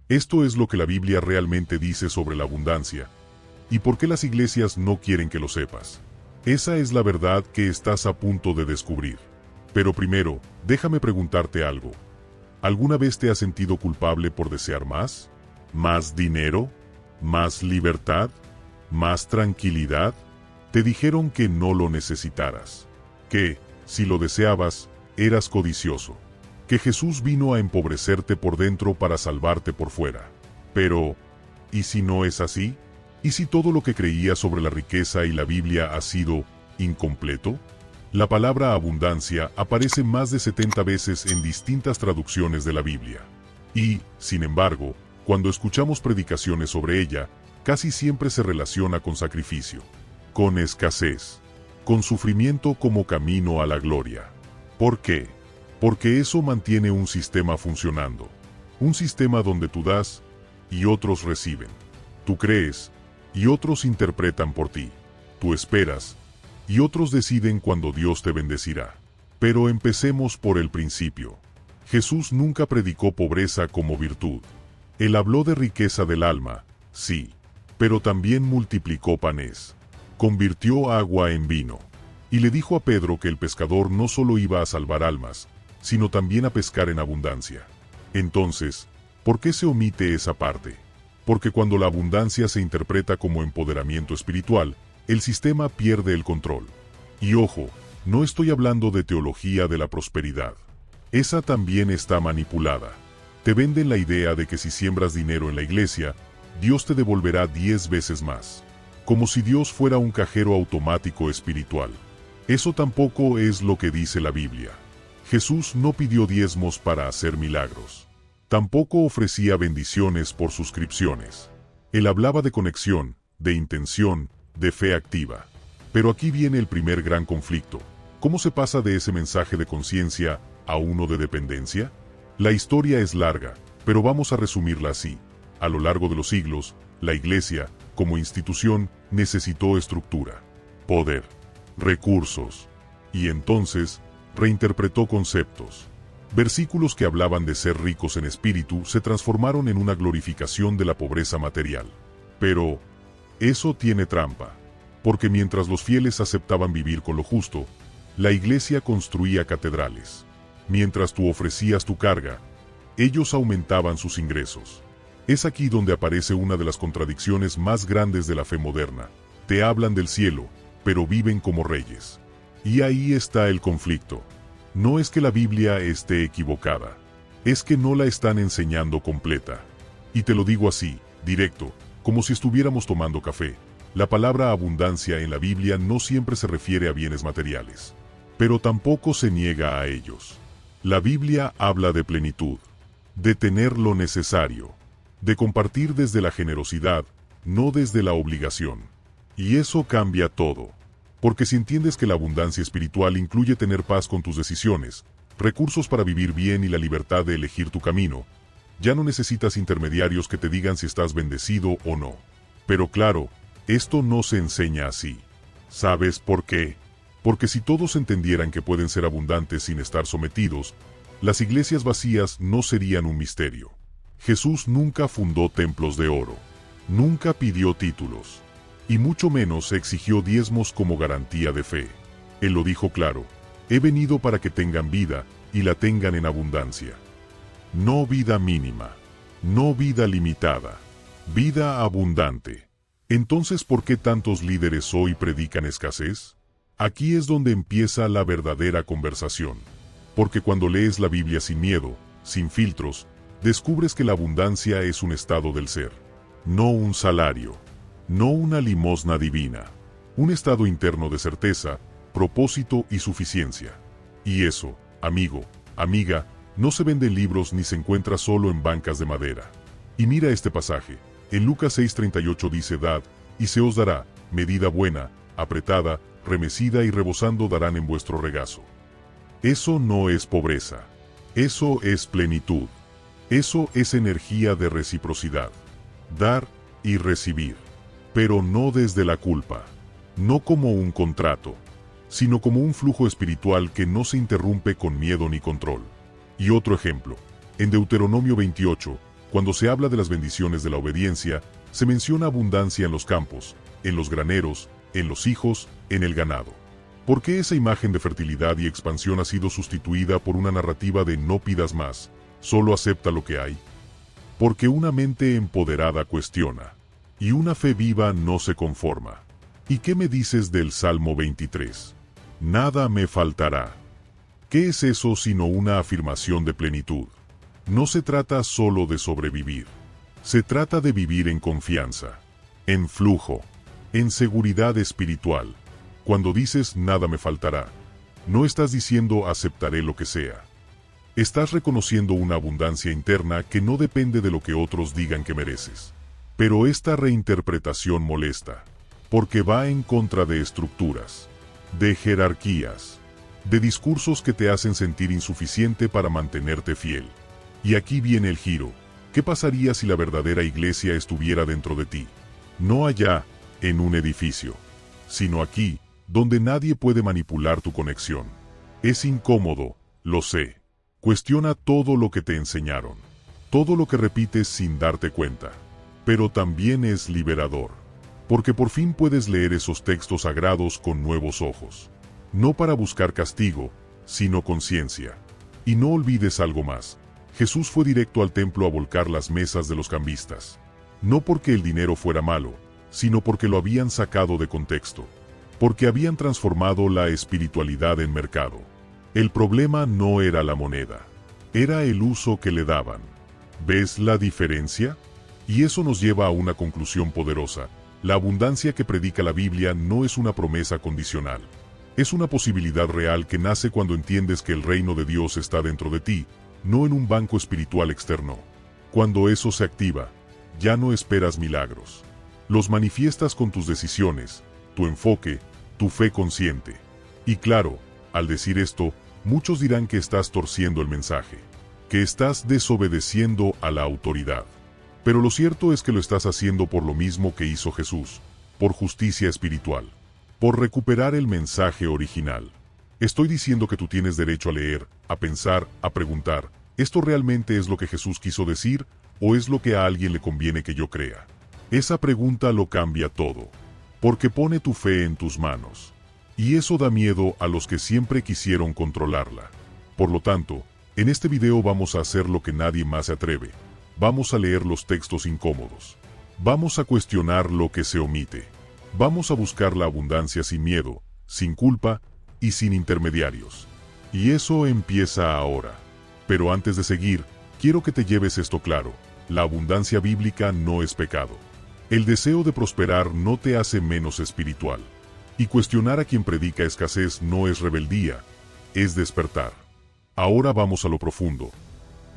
Esto es lo que la Biblia realmente dice sobre la abundancia. ¿Y por qué las iglesias no quieren que lo sepas? Esa es la verdad que estás a punto de descubrir. Pero primero, déjame preguntarte algo. ¿Alguna vez te has sentido culpable por desear más? ¿Más dinero? ¿Más libertad? ¿Más tranquilidad? Te dijeron que no lo necesitaras. Que, si lo deseabas, eras codicioso. Que Jesús vino a empobrecerte por dentro para salvarte por fuera. Pero, ¿y si no es así? ¿Y si todo lo que creías sobre la riqueza y la Biblia ha sido incompleto? La palabra abundancia aparece más de 70 veces en distintas traducciones de la Biblia. Y, sin embargo, cuando escuchamos predicaciones sobre ella, casi siempre se relaciona con sacrificio, con escasez, con sufrimiento como camino a la gloria. ¿Por qué? Porque eso mantiene un sistema funcionando. Un sistema donde tú das y otros reciben. Tú crees y otros interpretan por ti. Tú esperas y otros deciden cuando Dios te bendecirá. Pero empecemos por el principio. Jesús nunca predicó pobreza como virtud. Él habló de riqueza del alma, sí, pero también multiplicó panes. Convirtió agua en vino. Y le dijo a Pedro que el pescador no solo iba a salvar almas, sino también a pescar en abundancia. Entonces, ¿por qué se omite esa parte? Porque cuando la abundancia se interpreta como empoderamiento espiritual, el sistema pierde el control. Y ojo, no estoy hablando de teología de la prosperidad. Esa también está manipulada. Te venden la idea de que si siembras dinero en la iglesia, Dios te devolverá 10 veces más. Como si Dios fuera un cajero automático espiritual. Eso tampoco es lo que dice la Biblia. Jesús no pidió diezmos para hacer milagros. Tampoco ofrecía bendiciones por suscripciones. Él hablaba de conexión, de intención, de fe activa. Pero aquí viene el primer gran conflicto. ¿Cómo se pasa de ese mensaje de conciencia a uno de dependencia? La historia es larga, pero vamos a resumirla así. A lo largo de los siglos, la Iglesia, como institución, necesitó estructura, poder, recursos. Y entonces, reinterpretó conceptos. Versículos que hablaban de ser ricos en espíritu se transformaron en una glorificación de la pobreza material. Pero eso tiene trampa, porque mientras los fieles aceptaban vivir con lo justo, la iglesia construía catedrales. Mientras tú ofrecías tu carga, ellos aumentaban sus ingresos. Es aquí donde aparece una de las contradicciones más grandes de la fe moderna. Te hablan del cielo, pero viven como reyes. Y ahí está el conflicto. No es que la Biblia esté equivocada, es que no la están enseñando completa. Y te lo digo así, directo, como si estuviéramos tomando café. La palabra abundancia en la Biblia no siempre se refiere a bienes materiales, pero tampoco se niega a ellos. La Biblia habla de plenitud, de tener lo necesario, de compartir desde la generosidad, no desde la obligación. Y eso cambia todo. Porque si entiendes que la abundancia espiritual incluye tener paz con tus decisiones, recursos para vivir bien y la libertad de elegir tu camino, ya no necesitas intermediarios que te digan si estás bendecido o no. Pero claro, esto no se enseña así. ¿Sabes por qué? Porque si todos entendieran que pueden ser abundantes sin estar sometidos, las iglesias vacías no serían un misterio. Jesús nunca fundó templos de oro, nunca pidió títulos, y mucho menos exigió diezmos como garantía de fe. Él lo dijo claro: he venido para que tengan vida, y la tengan en abundancia. No vida mínima, no vida limitada, vida abundante. Entonces, ¿por qué tantos líderes hoy predican escasez? Aquí es donde empieza la verdadera conversación. Porque cuando lees la Biblia sin miedo, sin filtros, descubres que la abundancia es un estado del ser, no un salario, no una limosna divina, un estado interno de certeza, propósito y suficiencia. Y eso, amigo, amiga, no se vende en libros ni se encuentra solo en bancas de madera. Y mira este pasaje. En Lucas 6:38 dice: dad, y se os dará, medida buena, apretada, remecida y rebosando darán en vuestro regazo. Eso no es pobreza. Eso es plenitud. Eso es energía de reciprocidad. Dar y recibir. Pero no desde la culpa. No como un contrato, sino como un flujo espiritual que no se interrumpe con miedo ni control. Y otro ejemplo. En Deuteronomio 28, Cuando se habla de las bendiciones de la obediencia, se menciona abundancia en los campos, en los graneros, en los hijos, en el ganado. ¿Por qué esa imagen de fertilidad y expansión ha sido sustituida por una narrativa de no pidas más, solo acepta lo que hay? Porque una mente empoderada cuestiona, y una fe viva no se conforma. ¿Y qué me dices del Salmo 23? Nada me faltará. ¿Qué es eso sino una afirmación de plenitud? No se trata solo de sobrevivir. Se trata de vivir en confianza, en flujo, en seguridad espiritual. Cuando dices nada me faltará, no estás diciendo aceptaré lo que sea. Estás reconociendo una abundancia interna que no depende de lo que otros digan que mereces. Pero esta reinterpretación molesta, porque va en contra de estructuras, de jerarquías, de discursos que te hacen sentir insuficiente para mantenerte fiel. Y aquí viene el giro. ¿Qué pasaría si la verdadera iglesia estuviera dentro de ti? No allá, en un edificio, sino aquí, donde nadie puede manipular tu conexión. Es incómodo, lo sé. Cuestiona todo lo que te enseñaron, todo lo que repites sin darte cuenta. Pero también es liberador, porque por fin puedes leer esos textos sagrados con nuevos ojos. No para buscar castigo, sino conciencia. Y no olvides algo más. Jesús fue directo al templo a volcar las mesas de los cambistas. No porque el dinero fuera malo, sino porque lo habían sacado de contexto. Porque habían transformado la espiritualidad en mercado. El problema no era la moneda, era el uso que le daban. ¿Ves la diferencia? Y eso nos lleva a una conclusión poderosa. La abundancia que predica la Biblia no es una promesa condicional. Es una posibilidad real que nace cuando entiendes que el reino de Dios está dentro de ti, no en un banco espiritual externo. Cuando eso se activa, ya no esperas milagros. Los manifiestas con tus decisiones, tu enfoque, tu fe consciente. Y claro, al decir esto, muchos dirán que estás torciendo el mensaje, que estás desobedeciendo a la autoridad. Pero lo cierto es que lo estás haciendo por lo mismo que hizo Jesús, por justicia espiritual, por recuperar el mensaje original. Estoy diciendo que tú tienes derecho a leer, a pensar, a preguntar, ¿esto realmente es lo que Jesús quiso decir, o es lo que a alguien le conviene que yo crea? Esa pregunta lo cambia todo, porque pone tu fe en tus manos. Y eso da miedo a los que siempre quisieron controlarla. Por lo tanto, en este video vamos a hacer lo que nadie más se atreve. Vamos a leer los textos incómodos. Vamos a cuestionar lo que se omite. Vamos a buscar la abundancia sin miedo, sin culpa y sin intermediarios. Y eso empieza ahora. Pero antes de seguir, quiero que te lleves esto claro. La abundancia bíblica no es pecado. El deseo de prosperar no te hace menos espiritual. Y cuestionar a quien predica escasez no es rebeldía, es despertar. Ahora vamos a lo profundo.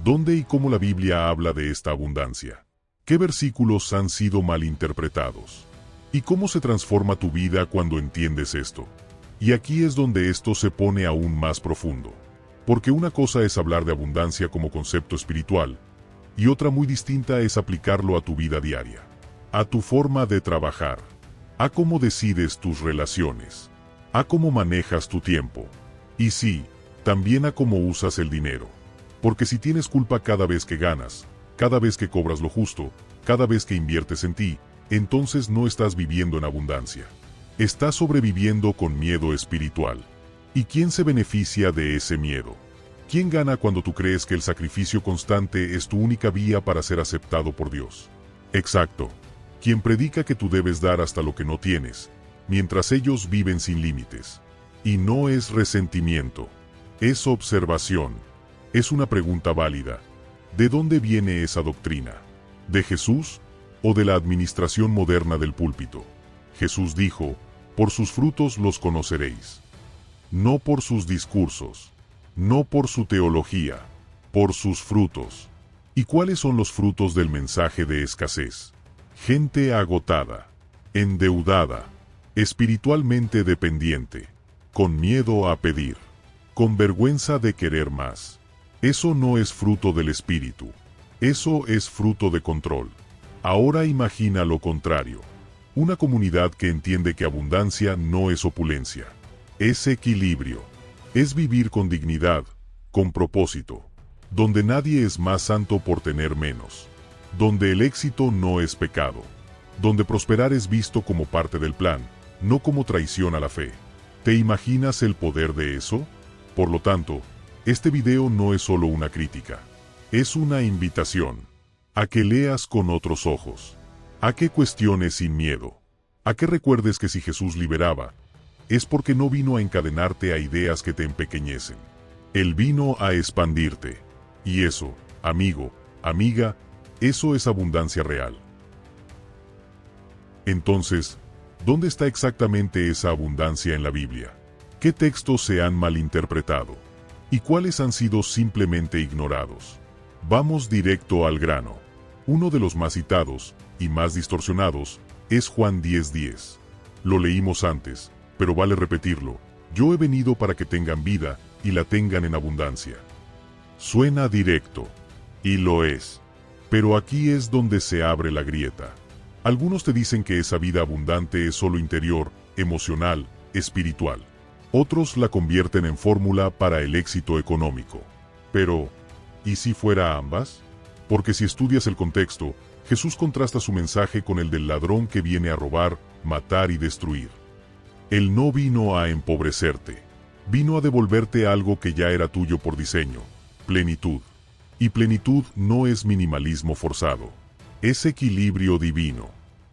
¿Dónde y cómo la Biblia habla de esta abundancia? ¿Qué versículos han sido malinterpretados? ¿Y cómo se transforma tu vida cuando entiendes esto? Y aquí es donde esto se pone aún más profundo. Porque una cosa es hablar de abundancia como concepto espiritual, y otra muy distinta es aplicarlo a tu vida diaria, a tu forma de trabajar, a cómo decides tus relaciones, a cómo manejas tu tiempo, y sí, también a cómo usas el dinero. Porque si tienes culpa cada vez que ganas, cada vez que cobras lo justo, cada vez que inviertes en ti, entonces no estás viviendo en abundancia. Estás sobreviviendo con miedo espiritual. ¿Y quién se beneficia de ese miedo? ¿Quién gana cuando tú crees que el sacrificio constante es tu única vía para ser aceptado por Dios? Exacto. Quien predica que tú debes dar hasta lo que no tienes, mientras ellos viven sin límites. Y no es resentimiento, es observación. Es una pregunta válida. ¿De dónde viene esa doctrina? ¿De Jesús o de la administración moderna del púlpito? Jesús dijo, por sus frutos los conoceréis. No por sus discursos, no por su teología, por sus frutos. ¿Y cuáles son los frutos del mensaje de escasez? Gente agotada, endeudada, espiritualmente dependiente, con miedo a pedir, con vergüenza de querer más. Eso no es fruto del espíritu, eso es fruto de control. Ahora imagina lo contrario. Una comunidad que entiende que abundancia no es opulencia, es equilibrio, es vivir con dignidad, con propósito, donde nadie es más santo por tener menos. donde el éxito no es pecado, donde prosperar es visto como parte del plan, no como traición a la fe. ¿Te imaginas el poder de eso? Por lo tanto, este video no es solo una crítica, es una invitación a que leas con otros ojos, a que cuestiones sin miedo, a que recuerdes que si Jesús liberaba, es porque no vino a encadenarte a ideas que te empequeñecen. Él vino a expandirte. Y eso, amigo, amiga, eso es abundancia real. Entonces, ¿dónde está exactamente esa abundancia en la Biblia? ¿Qué textos se han malinterpretado? ¿Y cuáles han sido simplemente ignorados? Vamos directo al grano. Uno de los más citados, y más distorsionados, es Juan 10:10. Lo leímos antes, pero vale repetirlo. Yo he venido para que tengan vida, y la tengan en abundancia. Suena directo, y lo es. Pero aquí es donde se abre la grieta. Algunos te dicen que esa vida abundante es solo interior, emocional, espiritual. Otros la convierten en fórmula para el éxito económico. Pero, ¿y si fuera ambas? Porque si estudias el contexto, Jesús contrasta su mensaje con el del ladrón que viene a robar, matar y destruir. Él no vino a empobrecerte. Vino a devolverte algo que ya era tuyo por diseño, plenitud. Y plenitud no es minimalismo forzado. Es equilibrio divino.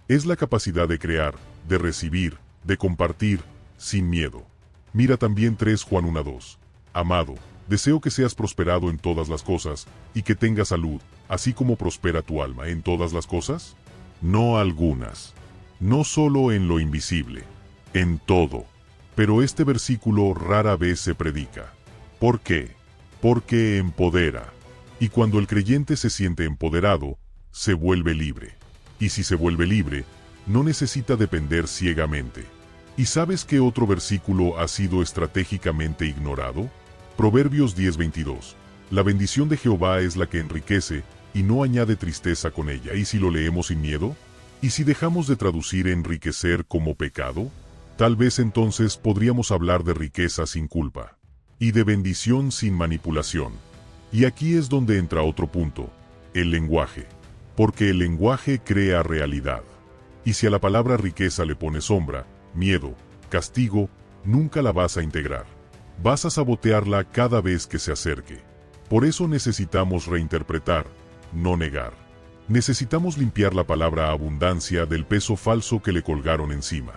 Es la capacidad de crear, de recibir, de compartir, sin miedo. Mira también 3 Juan 1:2. Amado, deseo que seas prosperado en todas las cosas, y que tengas salud, así como prospera tu alma en todas las cosas. No algunas. No solo en lo invisible. En todo. Pero este versículo rara vez se predica. ¿Por qué? Porque empodera. Y cuando el creyente se siente empoderado, se vuelve libre. Y si se vuelve libre, no necesita depender ciegamente. ¿Y sabes qué otro versículo ha sido estratégicamente ignorado? Proverbios 10:22. La bendición de Jehová es la que enriquece, y no añade tristeza con ella. ¿Y si lo leemos sin miedo? ¿Y si dejamos de traducir enriquecer como pecado? Tal vez entonces podríamos hablar de riqueza sin culpa. Y de bendición sin manipulación. Y aquí es donde entra otro punto, el lenguaje. Porque el lenguaje crea realidad. Y si a la palabra riqueza le pones sombra, miedo, castigo, nunca la vas a integrar. Vas a sabotearla cada vez que se acerque. Por eso necesitamos reinterpretar, no negar. Necesitamos limpiar la palabra abundancia del peso falso que le colgaron encima.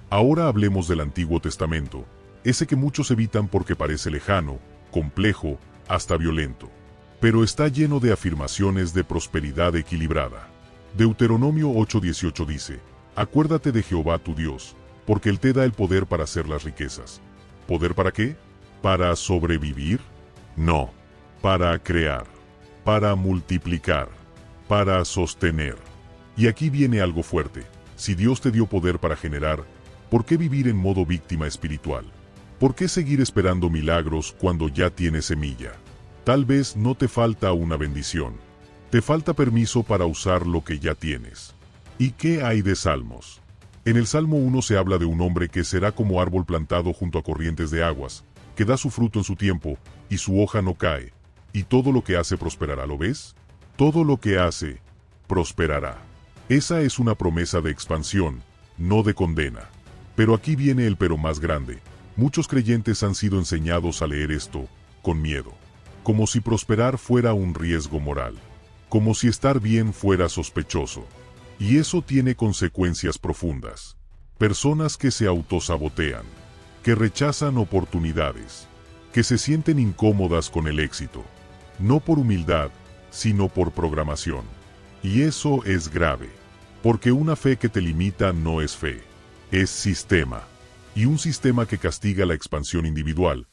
Ahora hablemos del Antiguo Testamento, ese que muchos evitan porque parece lejano, complejo, hasta violento. Pero está lleno de afirmaciones de prosperidad equilibrada. Deuteronomio 8:18 dice, acuérdate de Jehová tu Dios, porque Él te da el poder para hacer las riquezas. ¿Poder para qué? ¿Para sobrevivir? No. Para crear. Para multiplicar. Para sostener. Y aquí viene algo fuerte. Si Dios te dio poder para generar, ¿por qué vivir en modo víctima espiritual? ¿Por qué seguir esperando milagros cuando ya tienes semilla? Tal vez no te falta una bendición. Te falta permiso para usar lo que ya tienes. ¿Y qué hay de salmos? En el Salmo 1 se habla de un hombre que será como árbol plantado junto a corrientes de aguas, que da su fruto en su tiempo, y su hoja no cae, y todo lo que hace prosperará. ¿Lo ves? Todo lo que hace, prosperará. Esa es una promesa de expansión, no de condena. Pero aquí viene el pero más grande. Muchos creyentes han sido enseñados a leer esto, con miedo. Como si prosperar fuera un riesgo moral. Como si estar bien fuera sospechoso. Y eso tiene consecuencias profundas. Personas que se autosabotean. Que rechazan oportunidades. Que se sienten incómodas con el éxito. No por humildad, sino por programación. Y eso es grave. Porque una fe que te limita no es fe. Es sistema. Y un sistema que castiga la expansión individual,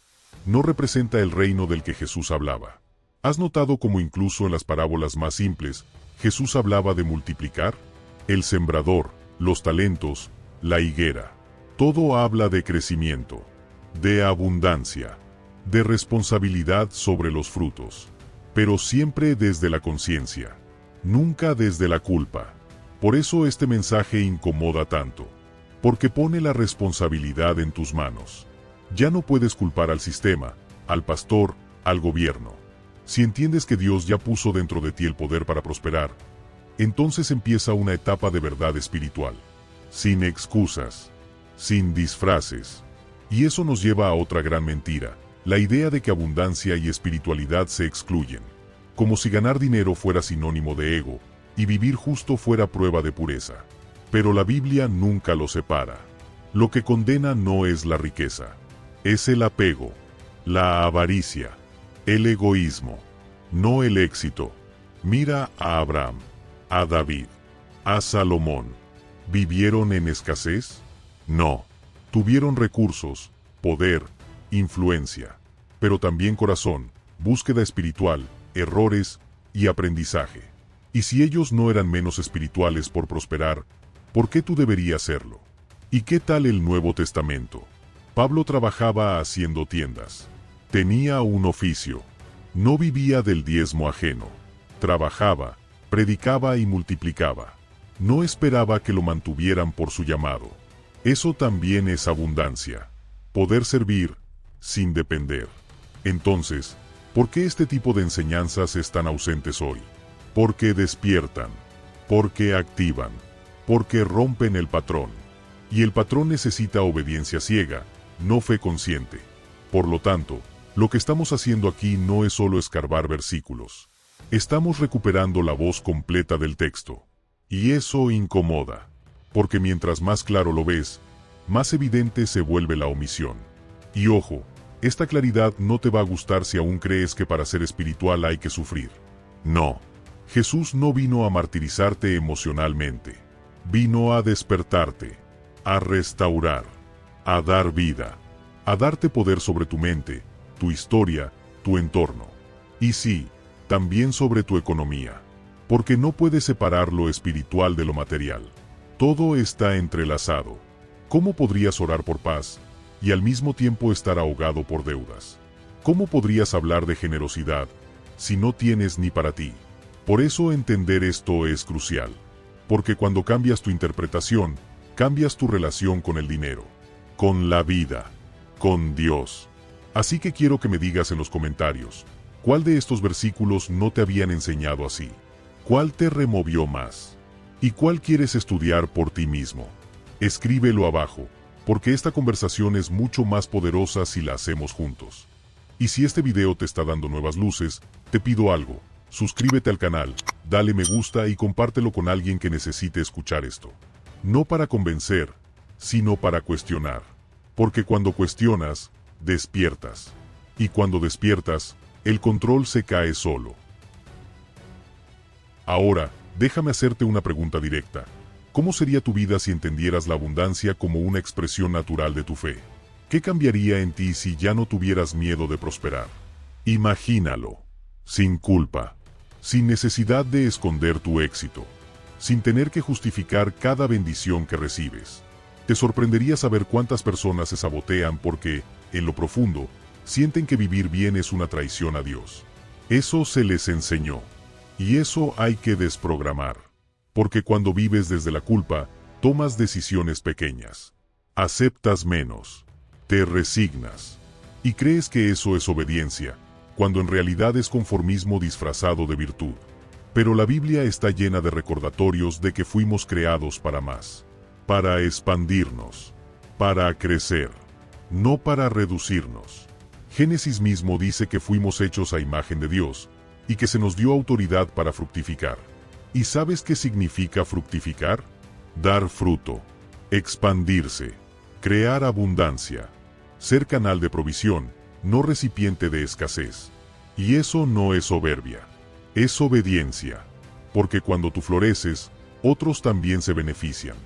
no representa el reino del que Jesús hablaba. ¿Has notado cómo incluso en las parábolas más simples, Jesús hablaba de multiplicar? El sembrador, los talentos, la higuera. Todo habla de crecimiento, de abundancia, de responsabilidad sobre los frutos. Pero siempre desde la conciencia, nunca desde la culpa. Por eso este mensaje incomoda tanto. Porque pone la responsabilidad en tus manos. Ya no puedes culpar al sistema, al pastor, al gobierno. Si entiendes que Dios ya puso dentro de ti el poder para prosperar, entonces empieza una etapa de verdad espiritual. Sin excusas, sin disfraces. Y eso nos lleva a otra gran mentira, la idea de que abundancia y espiritualidad se excluyen. Como si ganar dinero fuera sinónimo de ego, y vivir justo fuera prueba de pureza. Pero la Biblia nunca lo separa. Lo que condena no es la riqueza, es el apego, la avaricia, el egoísmo, no el éxito. Mira a Abraham, a David, a Salomón. ¿Vivieron en escasez? No. Tuvieron recursos, poder, influencia, pero también corazón, búsqueda espiritual, errores y aprendizaje. Y si ellos no eran menos espirituales por prosperar, ¿por qué tú deberías serlo? ¿Y qué tal el Nuevo Testamento? Pablo trabajaba haciendo tiendas. Tenía un oficio. No vivía del diezmo ajeno. Trabajaba, predicaba y multiplicaba. No esperaba que lo mantuvieran por su llamado. Eso también es abundancia. Poder servir, sin depender. Entonces, ¿por qué este tipo de enseñanzas están ausentes hoy? Porque despiertan, porque activan, porque rompen el patrón. Y el patrón necesita obediencia ciega, no fe consciente. Por lo tanto, lo que estamos haciendo aquí no es solo escarbar versículos. Estamos recuperando la voz completa del texto. Y eso incomoda. Porque mientras más claro lo ves, más evidente se vuelve la omisión. Y ojo, esta claridad no te va a gustar si aún crees que para ser espiritual hay que sufrir. No. Jesús no vino a martirizarte emocionalmente. Vino a despertarte, a restaurar, a dar vida, a darte poder sobre tu mente, tu historia, tu entorno. Y sí, también sobre tu economía. Porque no puedes separar lo espiritual de lo material. Todo está entrelazado. ¿Cómo podrías orar por paz y al mismo tiempo estar ahogado por deudas? ¿Cómo podrías hablar de generosidad si no tienes ni para ti? Por eso entender esto es crucial. Porque cuando cambias tu interpretación, cambias tu relación con el dinero, con la vida, con Dios. Así que quiero que me digas en los comentarios, ¿cuál de estos versículos no te habían enseñado así? ¿Cuál te removió más? ¿Y cuál quieres estudiar por ti mismo? Escríbelo abajo, porque esta conversación es mucho más poderosa si la hacemos juntos. Y si este video te está dando nuevas luces, te pido algo. Suscríbete al canal, dale me gusta y compártelo con alguien que necesite escuchar esto. No para convencer, sino para cuestionar. Porque cuando cuestionas, despiertas. Y cuando despiertas, el control se cae solo. Ahora, déjame hacerte una pregunta directa. ¿Cómo sería tu vida si entendieras la abundancia como una expresión natural de tu fe? ¿Qué cambiaría en ti si ya no tuvieras miedo de prosperar? Imagínalo. Sin culpa. Sin necesidad de esconder tu éxito. Sin tener que justificar cada bendición que recibes. Te sorprendería saber cuántas personas se sabotean porque, en lo profundo, sienten que vivir bien es una traición a Dios. Eso se les enseñó. Y eso hay que desprogramar. Porque cuando vives desde la culpa, tomas decisiones pequeñas. Aceptas menos. Te resignas. Y crees que eso es obediencia, cuando en realidad es conformismo disfrazado de virtud. Pero la Biblia está llena de recordatorios de que fuimos creados para más. Para expandirnos. Para crecer. No para reducirnos. Génesis mismo dice que fuimos hechos a imagen de Dios, y que se nos dio autoridad para fructificar. ¿Y sabes qué significa fructificar? Dar fruto, expandirse, crear abundancia, ser canal de provisión, no recipiente de escasez. Y eso no es soberbia, es obediencia. Porque cuando tú floreces, otros también se benefician.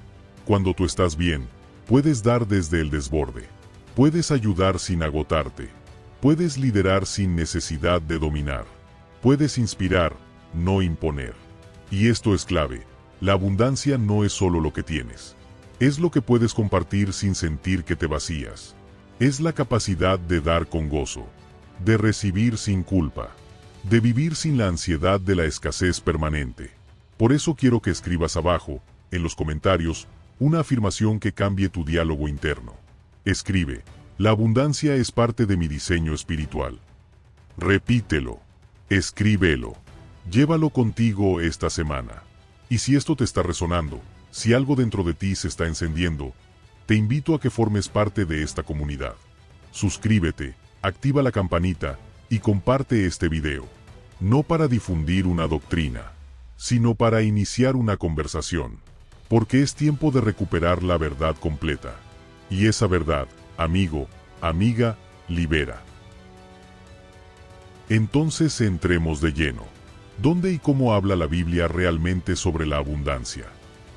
Cuando tú estás bien, puedes dar desde el desborde. Puedes ayudar sin agotarte. Puedes liderar sin necesidad de dominar. Puedes inspirar, no imponer. Y esto es clave, la abundancia no es solo lo que tienes. Es lo que puedes compartir sin sentir que te vacías. Es la capacidad de dar con gozo, de recibir sin culpa, de vivir sin la ansiedad de la escasez permanente. Por eso quiero que escribas abajo, en los comentarios, una afirmación que cambie tu diálogo interno. Escribe, la abundancia es parte de mi diseño espiritual. Repítelo. Escríbelo. Llévalo contigo esta semana. Y si esto te está resonando, si algo dentro de ti se está encendiendo, te invito a que formes parte de esta comunidad. Suscríbete, activa la campanita y comparte este video. No para difundir una doctrina, sino para iniciar una conversación. Porque es tiempo de recuperar la verdad completa. Y esa verdad, amigo, amiga, libera. Entonces entremos de lleno. ¿Dónde y cómo habla la Biblia realmente sobre la abundancia?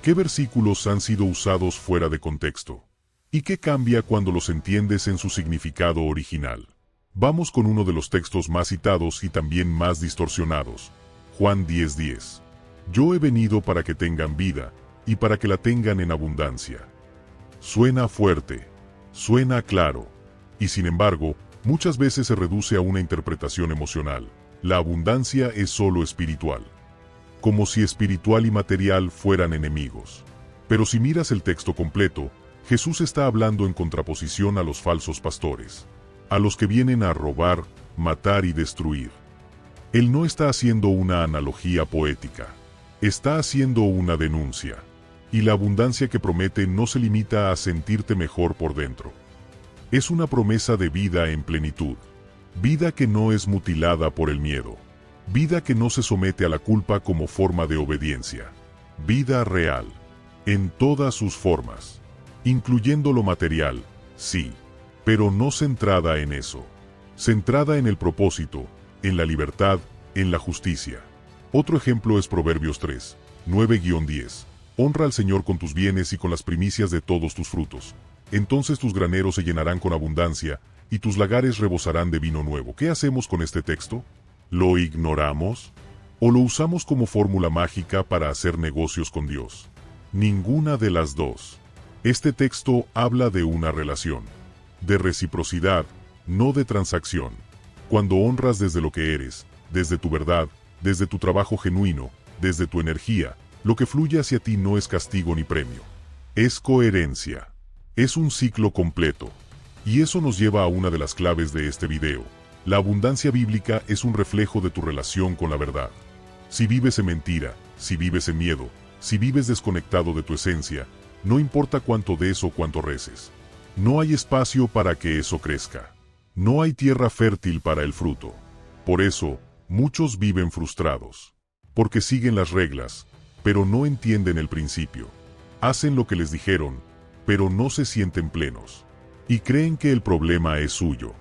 ¿Qué versículos han sido usados fuera de contexto? ¿Y qué cambia cuando los entiendes en su significado original? Vamos con uno de los textos más citados y también más distorsionados. Juan 10:10. Yo he venido para que tengan vida, y para que la tengan en abundancia. Suena fuerte, suena claro, y sin embargo, muchas veces se reduce a una interpretación emocional. La abundancia es solo espiritual. Como si espiritual y material fueran enemigos. Pero si miras el texto completo, Jesús está hablando en contraposición a los falsos pastores, a los que vienen a robar, matar y destruir. Él no está haciendo una analogía poética, está haciendo una denuncia. Y la abundancia que promete no se limita a sentirte mejor por dentro. Es una promesa de vida en plenitud. Vida que no es mutilada por el miedo. Vida que no se somete a la culpa como forma de obediencia. Vida real, en todas sus formas. Incluyendo lo material, sí, pero no centrada en eso. Centrada en el propósito, en la libertad, en la justicia. Otro ejemplo es Proverbios 3, 9-10. Honra al Señor con tus bienes y con las primicias de todos tus frutos. Entonces tus graneros se llenarán con abundancia, y tus lagares rebosarán de vino nuevo. ¿Qué hacemos con este texto? ¿Lo ignoramos? ¿O lo usamos como fórmula mágica para hacer negocios con Dios? Ninguna de las dos. Este texto habla de una relación, de reciprocidad, no de transacción. Cuando honras desde lo que eres, desde tu verdad, desde tu trabajo genuino, desde tu energía, lo que fluye hacia ti no es castigo ni premio. Es coherencia. Es un ciclo completo. Y eso nos lleva a una de las claves de este video. La abundancia bíblica es un reflejo de tu relación con la verdad. Si vives en mentira, si vives en miedo, si vives desconectado de tu esencia, no importa cuánto des o cuánto reces. No hay espacio para que eso crezca. No hay tierra fértil para el fruto. Por eso, muchos viven frustrados. Porque siguen las reglas, pero no entienden el principio. Hacen lo que les dijeron, pero no se sienten plenos. Y creen que el problema es suyo,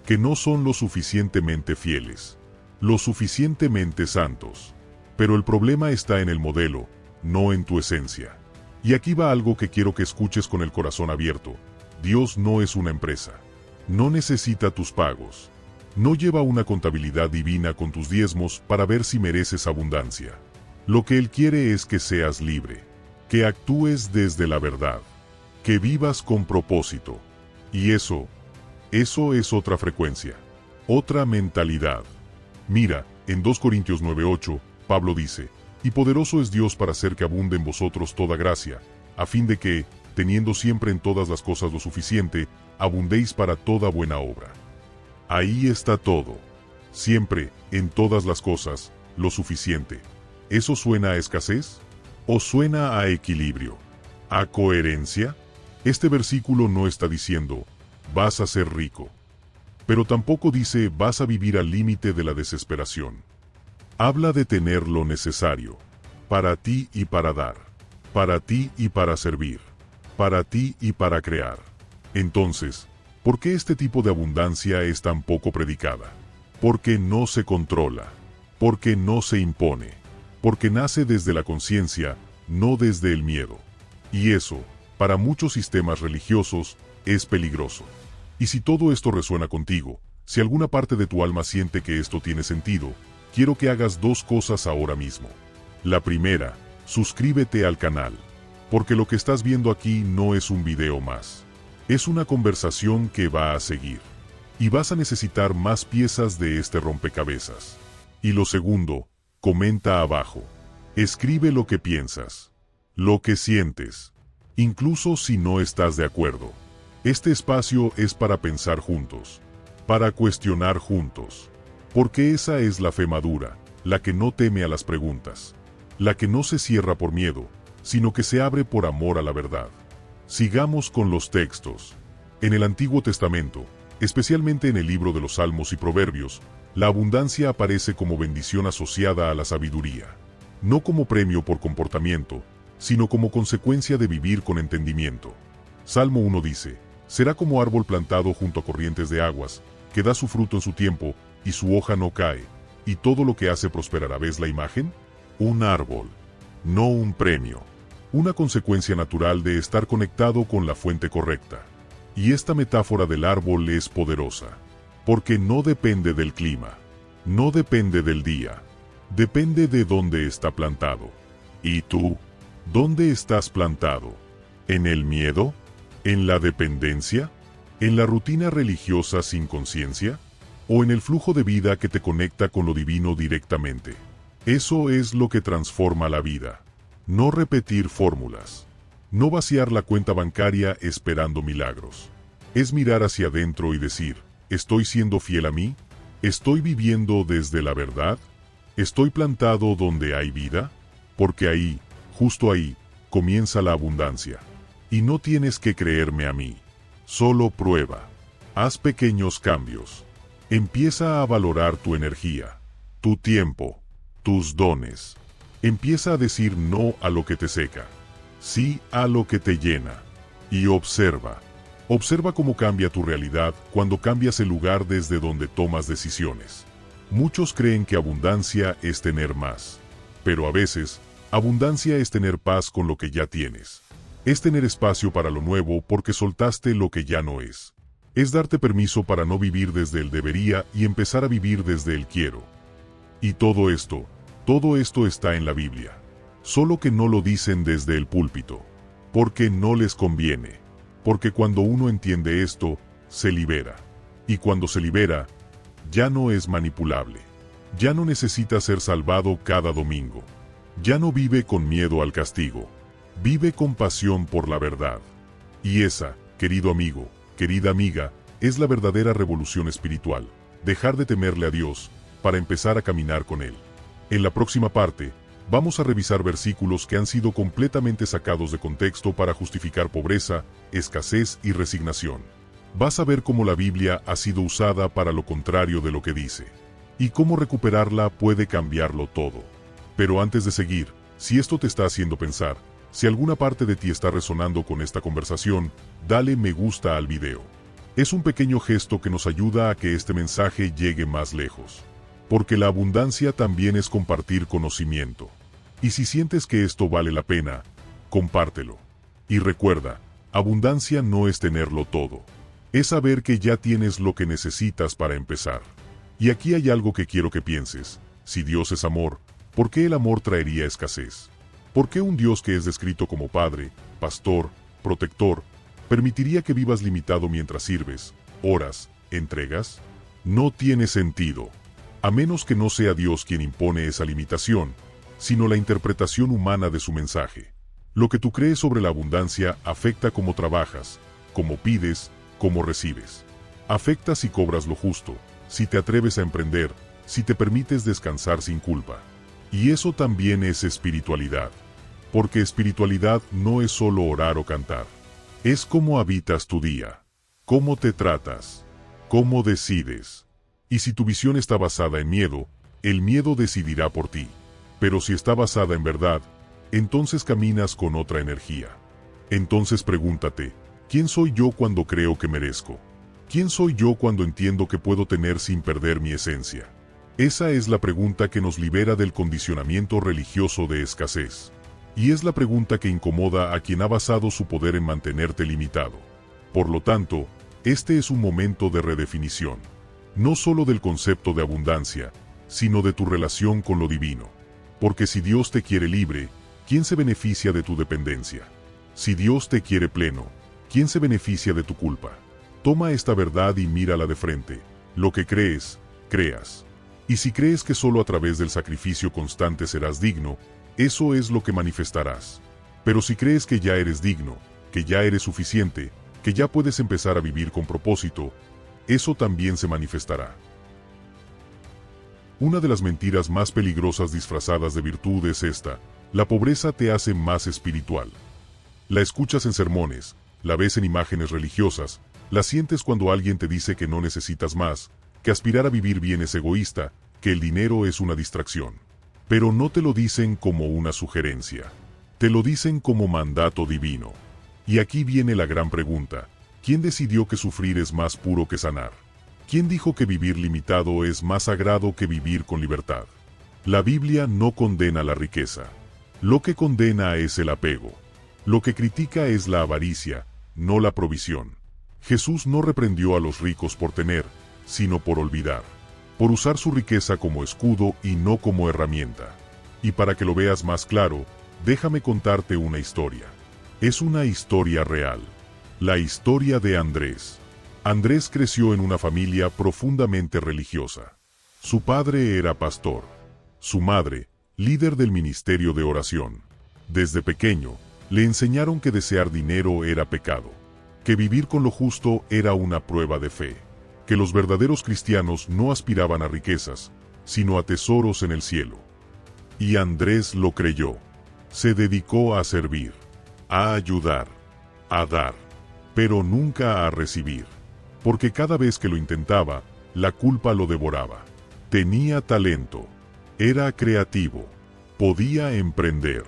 que no son lo suficientemente fieles, lo suficientemente santos. Pero el problema está en el modelo, no en tu esencia. Y aquí va algo que quiero que escuches con el corazón abierto. Dios no es una empresa. No necesita tus pagos. No lleva una contabilidad divina con tus diezmos para ver si mereces abundancia. Lo que Él quiere es que seas libre, que actúes desde la verdad, que vivas con propósito. Y eso es otra frecuencia, otra mentalidad. Mira, en 2 Corintios 9:8, Pablo dice, «Y poderoso es Dios para hacer que abunde en vosotros toda gracia, a fin de que, teniendo siempre en todas las cosas lo suficiente, abundéis para toda buena obra». Ahí está todo. Siempre, en todas las cosas, lo suficiente. ¿Eso suena a escasez? ¿O suena a equilibrio? ¿A coherencia? Este versículo no está diciendo, vas a ser rico. Pero tampoco dice, vas a vivir al límite de la desesperación. Habla de tener lo necesario, para ti y para dar, para ti y para servir, para ti y para crear. Entonces, ¿por qué este tipo de abundancia es tan poco predicada? Porque no se controla, porque no se impone, porque nace desde la conciencia, no desde el miedo. Y eso, para muchos sistemas religiosos, es peligroso. Y si todo esto resuena contigo, si alguna parte de tu alma siente que esto tiene sentido, quiero que hagas 2 cosas ahora mismo. La primera, suscríbete al canal, porque lo que estás viendo aquí no es un video más. Es una conversación que va a seguir. Y vas a necesitar más piezas de este rompecabezas. Y lo segundo, comenta abajo. Escribe lo que piensas, lo que sientes, incluso si no estás de acuerdo. Este espacio es para pensar juntos, para cuestionar juntos. Porque esa es la fe madura, la que no teme a las preguntas, la que no se cierra por miedo, sino que se abre por amor a la verdad. Sigamos con los textos. En el Antiguo Testamento, especialmente en el libro de los Salmos y Proverbios, la abundancia aparece como bendición asociada a la sabiduría, no como premio por comportamiento, sino como consecuencia de vivir con entendimiento. Salmo 1 dice, será como árbol plantado junto a corrientes de aguas, que da su fruto en su tiempo, y su hoja no cae, y todo lo que hace prosperará. ¿Ves la imagen? Un árbol, no un premio. Una consecuencia natural de estar conectado con la fuente correcta. Y esta metáfora del árbol es poderosa, porque no depende del clima, no depende del día, depende de dónde está plantado. ¿Y tú? ¿Dónde estás plantado? ¿En el miedo? ¿En la dependencia? ¿En la rutina religiosa sin conciencia? ¿O en el flujo de vida que te conecta con lo divino directamente? Eso es lo que transforma la vida. No repetir fórmulas. No vaciar la cuenta bancaria esperando milagros. Es mirar hacia adentro y decir, ¿estoy siendo fiel a mí? ¿Estoy viviendo desde la verdad? ¿Estoy plantado donde hay vida? Porque ahí, justo ahí, comienza la abundancia. Y no tienes que creerme a mí. Solo prueba. Haz pequeños cambios. Empieza a valorar tu energía, tu tiempo, tus dones. Empieza a decir no a lo que te seca, sí a lo que te llena. Y observa. Observa cómo cambia tu realidad cuando cambias el lugar desde donde tomas decisiones. Muchos creen que abundancia es tener más. Pero a veces, abundancia es tener paz con lo que ya tienes. Es tener espacio para lo nuevo porque soltaste lo que ya no es. Es darte permiso para no vivir desde el debería y empezar a vivir desde el quiero. Y todo esto está en la Biblia. Solo que no lo dicen desde el púlpito. Porque no les conviene. Porque cuando uno entiende esto, se libera. Y cuando se libera, ya no es manipulable. Ya no necesita ser salvado cada domingo. Ya no vive con miedo al castigo. Vive con pasión por la verdad. Y esa, querido amigo, querida amiga, es la verdadera revolución espiritual. Dejar de temerle a Dios, para empezar a caminar con Él. En la próxima parte, vamos a revisar versículos que han sido completamente sacados de contexto para justificar pobreza, escasez y resignación. Vas a ver cómo la Biblia ha sido usada para lo contrario de lo que dice. Y cómo recuperarla puede cambiarlo todo. Pero antes de seguir, si esto te está haciendo pensar, si alguna parte de ti está resonando con esta conversación, dale me gusta al video. Es un pequeño gesto que nos ayuda a que este mensaje llegue más lejos. Porque la abundancia también es compartir conocimiento. Y si sientes que esto vale la pena, compártelo. Y recuerda, abundancia no es tenerlo todo. Es saber que ya tienes lo que necesitas para empezar. Y aquí hay algo que quiero que pienses. Si Dios es amor, ¿por qué el amor traería escasez? ¿Por qué un Dios que es descrito como Padre, Pastor, Protector, permitiría que vivas limitado mientras sirves, oras, entregas? No tiene sentido. A menos que no sea Dios quien impone esa limitación, sino la interpretación humana de su mensaje. Lo que tú crees sobre la abundancia afecta cómo trabajas, cómo pides, cómo recibes. Afecta si cobras lo justo, si te atreves a emprender, si te permites descansar sin culpa. Y eso también es espiritualidad. Porque espiritualidad no es solo orar o cantar. Es cómo habitas tu día, cómo te tratas, cómo decides. Y si tu visión está basada en miedo, el miedo decidirá por ti. Pero si está basada en verdad, entonces caminas con otra energía. Entonces pregúntate, ¿quién soy yo cuando creo que merezco? ¿Quién soy yo cuando entiendo que puedo tener sin perder mi esencia? Esa es la pregunta que nos libera del condicionamiento religioso de escasez. Y es la pregunta que incomoda a quien ha basado su poder en mantenerte limitado. Por lo tanto, este es un momento de redefinición. No solo del concepto de abundancia, sino de tu relación con lo divino. Porque si Dios te quiere libre, ¿quién se beneficia de tu dependencia? Si Dios te quiere pleno, ¿quién se beneficia de tu culpa? Toma esta verdad y mírala de frente. Lo que crees, creas. Y si crees que solo a través del sacrificio constante serás digno, eso es lo que manifestarás. Pero si crees que ya eres digno, que ya eres suficiente, que ya puedes empezar a vivir con propósito, eso también se manifestará. Una de las mentiras más peligrosas disfrazadas de virtud es esta: La pobreza te hace más espiritual. La escuchas en sermones, la ves en imágenes religiosas, la sientes cuando alguien te dice que no necesitas más, que aspirar a vivir bien es egoísta, que el dinero es una distracción. Pero no te lo dicen como una sugerencia. Te lo dicen como mandato divino. Y aquí viene la gran pregunta: ¿quién decidió que sufrir es más puro que sanar? ¿Quién dijo que vivir limitado es más sagrado que vivir con libertad? La Biblia no condena la riqueza. Lo que condena es el apego. Lo que critica es la avaricia, no la provisión. Jesús no reprendió a los ricos por tener, sino por olvidar, por usar su riqueza como escudo y no como herramienta. Y para que lo veas más claro, déjame contarte una historia. Es una historia real. La historia de Andrés. Andrés creció en una familia profundamente religiosa. Su padre era pastor. Su madre, líder del ministerio de oración. Desde pequeño, le enseñaron que desear dinero era pecado, que vivir con lo justo era una prueba de fe, que los verdaderos cristianos no aspiraban a riquezas, sino a tesoros en el cielo. Y Andrés lo creyó. Se dedicó a servir, a ayudar, a dar, pero nunca a recibir, porque cada vez que lo intentaba, la culpa lo devoraba. Tenía talento, era creativo, podía emprender,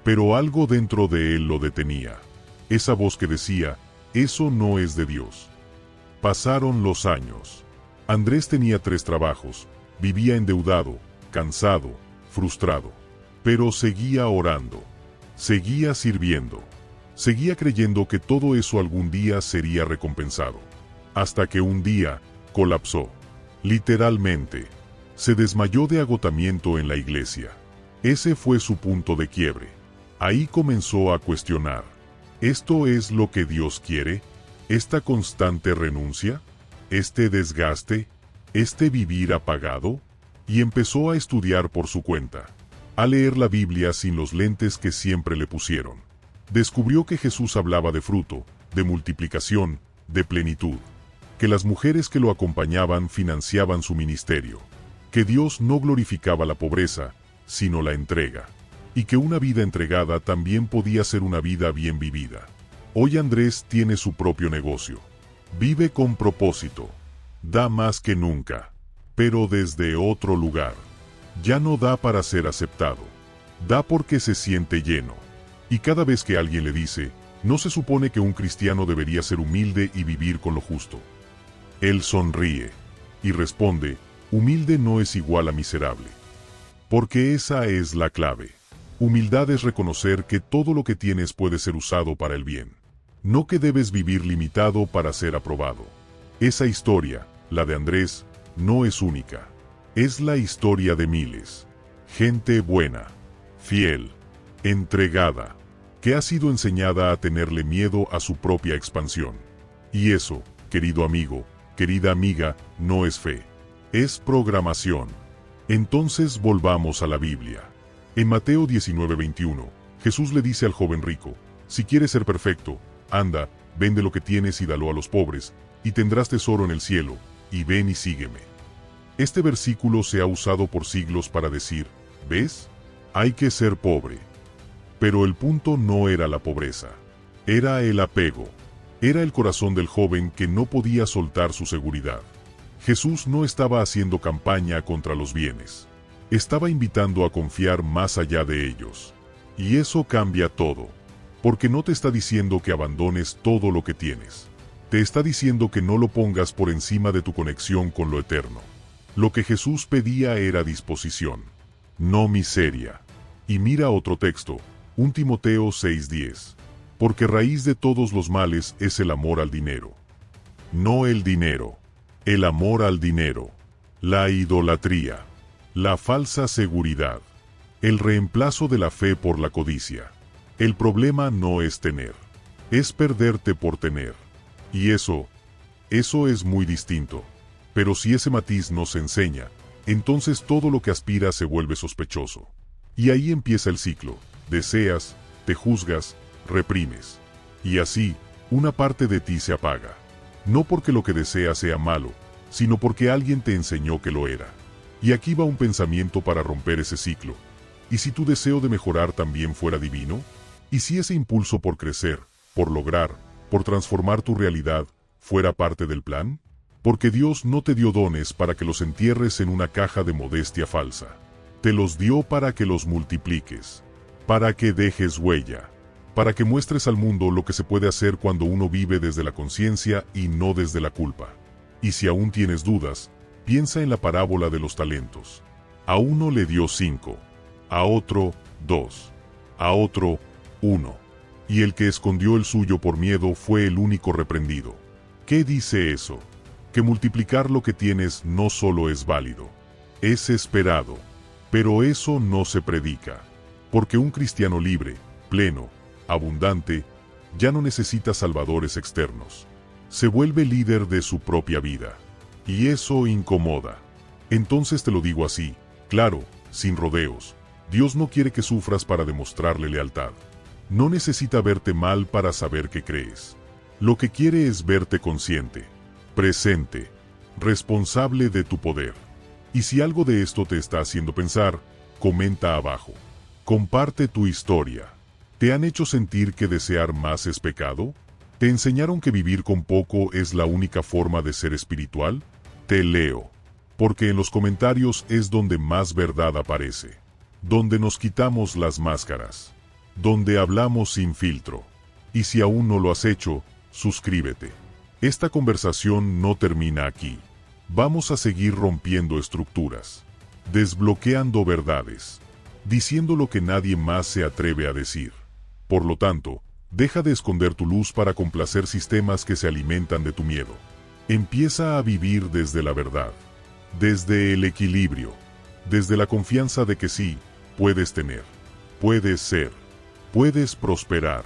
pero algo dentro de él lo detenía. Esa voz que decía: eso no es de Dios. Pasaron los años. Andrés tenía 3 trabajos, vivía endeudado, cansado, frustrado, pero seguía orando, seguía sirviendo, seguía creyendo que todo eso algún día sería recompensado. Hasta que un día, colapsó. Literalmente, se desmayó de agotamiento en la iglesia. Ese fue su punto de quiebre. Ahí comenzó a cuestionar: ¿esto es lo que Dios quiere? ¿Esta constante renuncia? ¿Este desgaste? ¿Este vivir apagado? Y empezó a estudiar por su cuenta, a leer la Biblia sin los lentes que siempre le pusieron. Descubrió que Jesús hablaba de fruto, de multiplicación, de plenitud, que las mujeres que lo acompañaban financiaban su ministerio, que Dios no glorificaba la pobreza, sino la entrega, y que una vida entregada también podía ser una vida bien vivida. Hoy Andrés tiene su propio negocio. Vive con propósito. Da más que nunca, pero desde otro lugar. Ya no da para ser aceptado. Da porque se siente lleno. Y cada vez que alguien le dice: ¿no se supone que un cristiano debería ser humilde y vivir con lo justo?, él sonríe y responde: humilde no es igual a miserable. Porque esa es la clave. Humildad es reconocer que todo lo que tienes puede ser usado para el bien. No que debes vivir limitado para ser aprobado. Esa historia, la de Andrés, no es única. Es la historia de miles. Gente buena, fiel, entregada, que ha sido enseñada a tenerle miedo a su propia expansión. Y eso, querido amigo, querida amiga, no es fe. Es programación. Entonces volvamos a la Biblia. En Mateo 19:21, Jesús le dice al joven rico: si quieres ser perfecto, anda, vende lo que tienes y dalo a los pobres, y tendrás tesoro en el cielo, y ven y sígueme. Este versículo se ha usado por siglos para decir: ¿ves? Hay que ser pobre. Pero el punto no era la pobreza. Era el apego. Era el corazón del joven que no podía soltar su seguridad. Jesús no estaba haciendo campaña contra los bienes. Estaba invitando a confiar más allá de ellos. Y eso cambia todo. Porque no te está diciendo que abandones todo lo que tienes. Te está diciendo que no lo pongas por encima de tu conexión con lo eterno. Lo que Jesús pedía era disposición, no miseria. Y mira otro texto, 1 Timoteo 6:10. Porque raíz de todos los males es el amor al dinero. No el dinero, el amor al dinero, la idolatría, la falsa seguridad, el reemplazo de la fe por la codicia. El problema no es tener, es perderte por tener. Y eso es muy distinto. Pero si ese matiz no se enseña, entonces todo lo que aspira se vuelve sospechoso. Y ahí empieza el ciclo: deseas, te juzgas, reprimes. Y así, una parte de ti se apaga. No porque lo que deseas sea malo, sino porque alguien te enseñó que lo era. Y aquí va un pensamiento para romper ese ciclo. ¿Y si tu deseo de mejorar también fuera divino? ¿Y si ese impulso por crecer, por lograr, por transformar tu realidad, fuera parte del plan? Porque Dios no te dio dones para que los entierres en una caja de modestia falsa. Te los dio para que los multipliques, para que dejes huella, para que muestres al mundo lo que se puede hacer cuando uno vive desde la conciencia y no desde la culpa. Y si aún tienes dudas, piensa en la parábola de los talentos. A uno le dio 5, a otro 2, a otro 1. Y el que escondió el suyo por miedo fue el único reprendido. ¿Qué dice eso? Que multiplicar lo que tienes no solo es válido, es esperado. Pero eso no se predica. Porque un cristiano libre, pleno, abundante, ya no necesita salvadores externos. Se vuelve líder de su propia vida. Y eso incomoda. Entonces te lo digo así, claro, sin rodeos. Dios no quiere que sufras para demostrarle lealtad. No necesita verte mal para saber que crees. Lo que quiere es verte consciente, presente, responsable de tu poder. Y si algo de esto te está haciendo pensar, comenta abajo. Comparte tu historia. ¿Te han hecho sentir que desear más es pecado? ¿Te enseñaron que vivir con poco es la única forma de ser espiritual? Te leo. Porque en los comentarios es donde más verdad aparece. Donde nos quitamos las máscaras. Donde hablamos sin filtro. Y si aún no lo has hecho, suscríbete. Esta conversación no termina aquí. Vamos a seguir rompiendo estructuras, desbloqueando verdades, diciendo lo que nadie más se atreve a decir. Por lo tanto, deja de esconder tu luz para complacer sistemas que se alimentan de tu miedo. Empieza a vivir desde la verdad, desde el equilibrio, desde la confianza de que sí, puedes tener, puedes ser, puedes prosperar,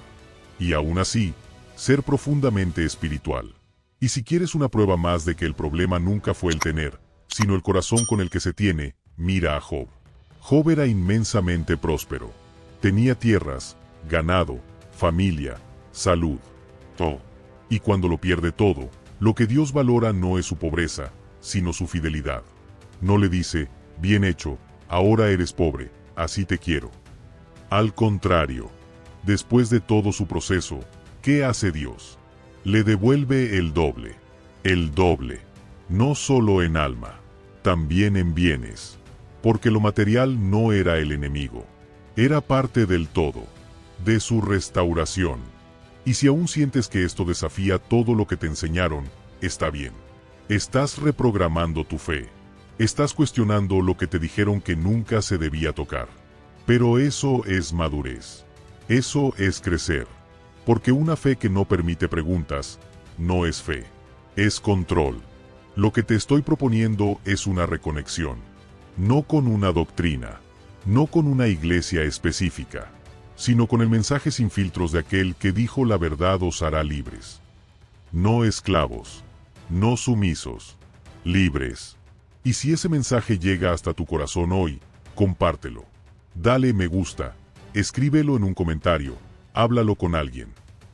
y aún así, ser profundamente espiritual. Y si quieres una prueba más de que el problema nunca fue el tener, sino el corazón con el que se tiene, mira a Job. Job era inmensamente próspero. Tenía tierras, ganado, familia, salud, todo. Y cuando lo pierde todo, lo que Dios valora no es su pobreza, sino su fidelidad. No le dice, bien hecho, ahora eres pobre, así te quiero. Al contrario, después de todo su proceso, ¿qué hace Dios? Le devuelve el doble, no solo en alma, también en bienes, porque lo material no era el enemigo, era parte del todo, de su restauración. Y si aún sientes que esto desafía todo lo que te enseñaron, está bien. Estás reprogramando tu fe, estás cuestionando lo que te dijeron que nunca se debía tocar. Pero eso es madurez, eso es crecer. Porque una fe que no permite preguntas, no es fe, es control. Lo que te estoy proponiendo es una reconexión, no con una doctrina, no con una iglesia específica, sino con el mensaje sin filtros de aquel que dijo la verdad os hará libres. No esclavos, no sumisos, libres. Y si ese mensaje llega hasta tu corazón hoy, compártelo. Dale me gusta, escríbelo en un comentario. Háblalo con alguien.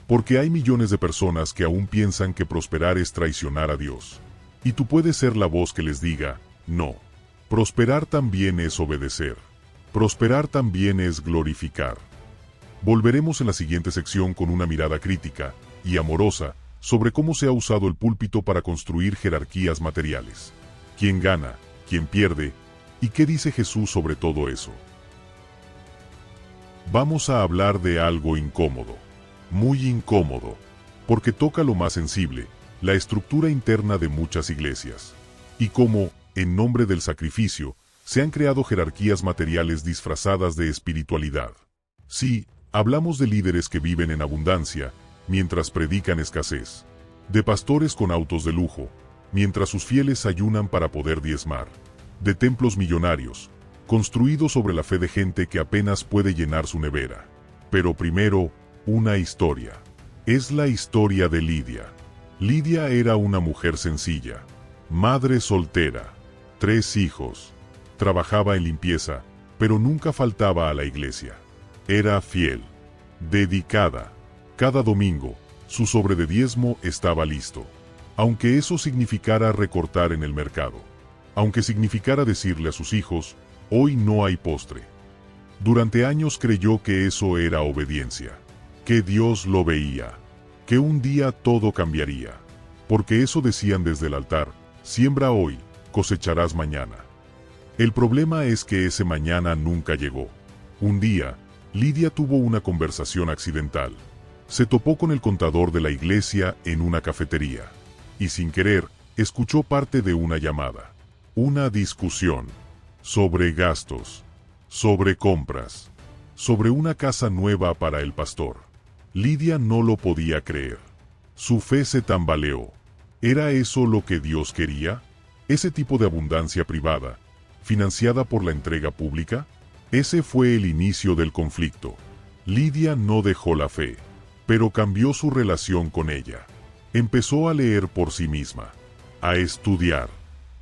Porque hay millones de personas que aún piensan que prosperar es traicionar a Dios. Y tú puedes ser la voz que les diga, no. Prosperar también es obedecer. Prosperar también es glorificar. Volveremos en la siguiente sección con una mirada crítica y amorosa sobre cómo se ha usado el púlpito para construir jerarquías materiales. ¿Quién gana? ¿Quién pierde? ¿Y qué dice Jesús sobre todo eso? Vamos a hablar de algo incómodo, muy incómodo, porque toca lo más sensible, la estructura interna de muchas iglesias, y cómo, en nombre del sacrificio, se han creado jerarquías materiales disfrazadas de espiritualidad. Sí, hablamos de líderes que viven en abundancia, mientras predican escasez, de pastores con autos de lujo, mientras sus fieles ayunan para poder diezmar, de templos millonarios, construido sobre la fe de gente que apenas puede llenar su nevera. Pero primero, una historia. Es la historia de Lidia. Lidia era una mujer sencilla, madre soltera, 3 hijos, trabajaba en limpieza, pero nunca faltaba a la iglesia. Era fiel, dedicada. Cada domingo, su sobre de diezmo estaba listo. Aunque eso significara recortar en el mercado. Aunque significara decirle a sus hijos, hoy no hay postre. Durante años creyó que eso era obediencia, que Dios lo veía, que un día todo cambiaría. Porque eso decían desde el altar: siembra hoy, cosecharás mañana. El problema es que ese mañana nunca llegó. Un día, Lidia tuvo una conversación accidental. Se topó con el contador de la iglesia en una cafetería, y sin querer, escuchó parte de una llamada. Una discusión sobre gastos, sobre compras, sobre una casa nueva para el pastor. Lidia no lo podía creer. Su fe se tambaleó. ¿Era eso lo que Dios quería? ¿Ese tipo de abundancia privada, financiada por la entrega pública? Ese fue el inicio del conflicto. Lidia no dejó la fe, pero cambió su relación con ella. Empezó a leer por sí misma, a estudiar,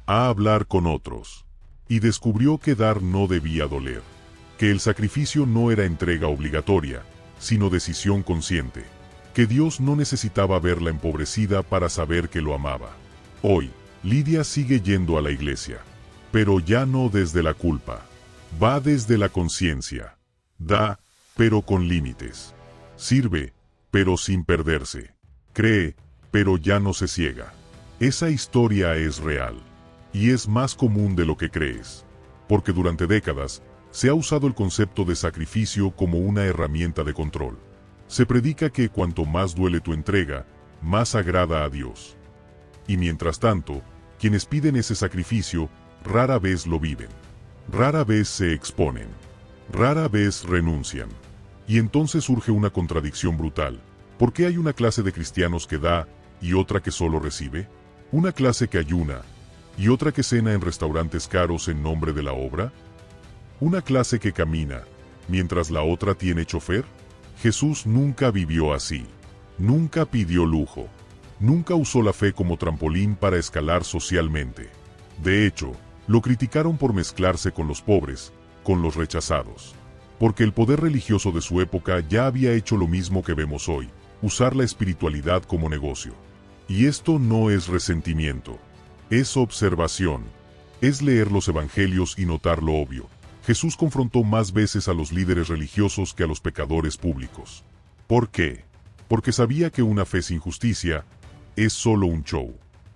a hablar con otros, y descubrió que dar no debía doler, que el sacrificio no era entrega obligatoria, sino decisión consciente, que Dios no necesitaba verla empobrecida para saber que lo amaba. Hoy, Lidia sigue yendo a la iglesia, pero ya no desde la culpa. Va desde la conciencia. Da, pero con límites. Sirve, pero sin perderse. Cree, pero ya no se ciega. Esa historia es real. Y es más común de lo que crees. Porque durante décadas, se ha usado el concepto de sacrificio como una herramienta de control. Se predica que cuanto más duele tu entrega, más agrada a Dios. Y mientras tanto, quienes piden ese sacrificio, rara vez lo viven. Rara vez se exponen. Rara vez renuncian. Y entonces surge una contradicción brutal. ¿Por qué hay una clase de cristianos que da y otra que solo recibe? ¿Una clase que ayuna y otra que cena en restaurantes caros en nombre de la obra? ¿Una clase que camina mientras la otra tiene chofer? Jesús nunca vivió así. Nunca pidió lujo. Nunca usó la fe como trampolín para escalar socialmente. De hecho, lo criticaron por mezclarse con los pobres, con los rechazados. Porque el poder religioso de su época ya había hecho lo mismo que vemos hoy, usar la espiritualidad como negocio. Y esto no es resentimiento, es observación, es leer los evangelios y notar lo obvio. Jesús confrontó más veces a los líderes religiosos que a los pecadores públicos. ¿Por qué? Porque sabía que una fe sin justicia es solo un show.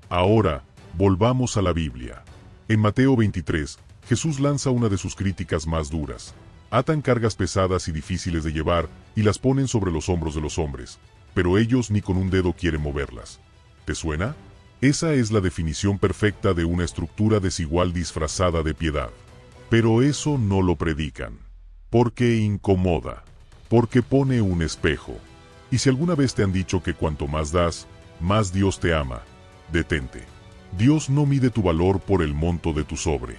Ahora, volvamos a la Biblia. En Mateo 23, Jesús lanza una de sus críticas más duras. Atan cargas pesadas y difíciles de llevar y las ponen sobre los hombros de los hombres, pero ellos ni con un dedo quieren moverlas. ¿Te suena? Esa es la definición perfecta de una estructura desigual disfrazada de piedad. Pero eso no lo predican. Porque incomoda. Porque pone un espejo. Y si alguna vez te han dicho que cuanto más das, más Dios te ama, detente. Dios no mide tu valor por el monto de tu sobre,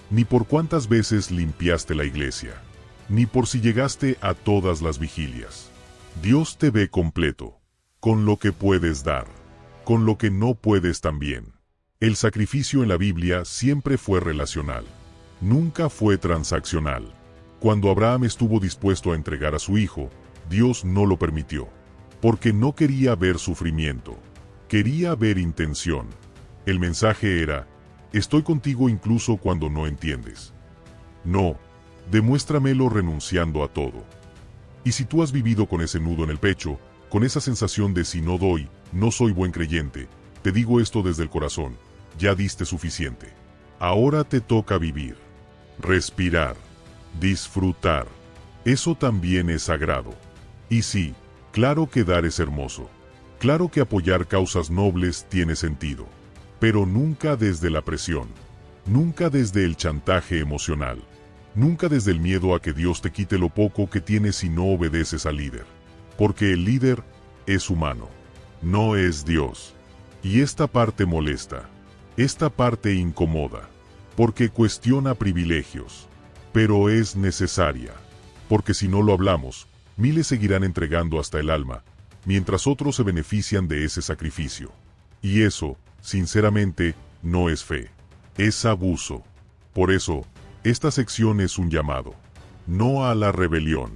ni por cuántas veces limpiaste la iglesia, ni por si llegaste a todas las vigilias. Dios te ve completo, con lo que puedes dar, con lo que no puedes también. El sacrificio en la Biblia siempre fue relacional, nunca fue transaccional. Cuando Abraham estuvo dispuesto a entregar a su hijo, Dios no lo permitió, porque no quería ver sufrimiento, quería ver intención. El mensaje era: estoy contigo incluso cuando no entiendes. No, demuéstramelo renunciando a todo. Y si tú has vivido con ese nudo en el pecho, con esa sensación de si no doy, no soy buen creyente, te digo esto desde el corazón: ya diste suficiente. Ahora te toca vivir, respirar, disfrutar. Eso también es sagrado. Y sí, claro que dar es hermoso. Claro que apoyar causas nobles tiene sentido. Pero nunca desde la presión, nunca desde el chantaje emocional, nunca desde el miedo a que Dios te quite lo poco que tienes si no obedeces al líder. Porque el líder es humano, no es Dios. Y esta parte molesta, esta parte incomoda, porque cuestiona privilegios, pero es necesaria. Porque si no lo hablamos, miles seguirán entregando hasta el alma, mientras otros se benefician de ese sacrificio. Y eso, sinceramente, no es fe, es abuso. Por eso, esta sección es un llamado, no a la rebelión,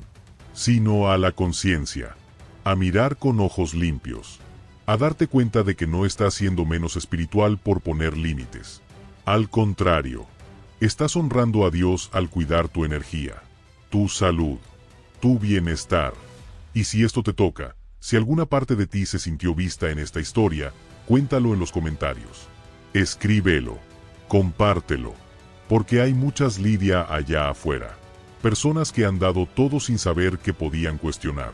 sino a la conciencia, a mirar con ojos limpios, a darte cuenta de que no estás siendo menos espiritual por poner límites. Al contrario, estás honrando a Dios al cuidar tu energía. tu salud, tu bienestar. Y si esto te toca, si alguna parte de ti se sintió vista en esta historia, cuéntalo en los comentarios. Escríbelo, compártelo, porque hay muchas Lidia allá afuera. Personas que han dado todo sin saber que podían cuestionar.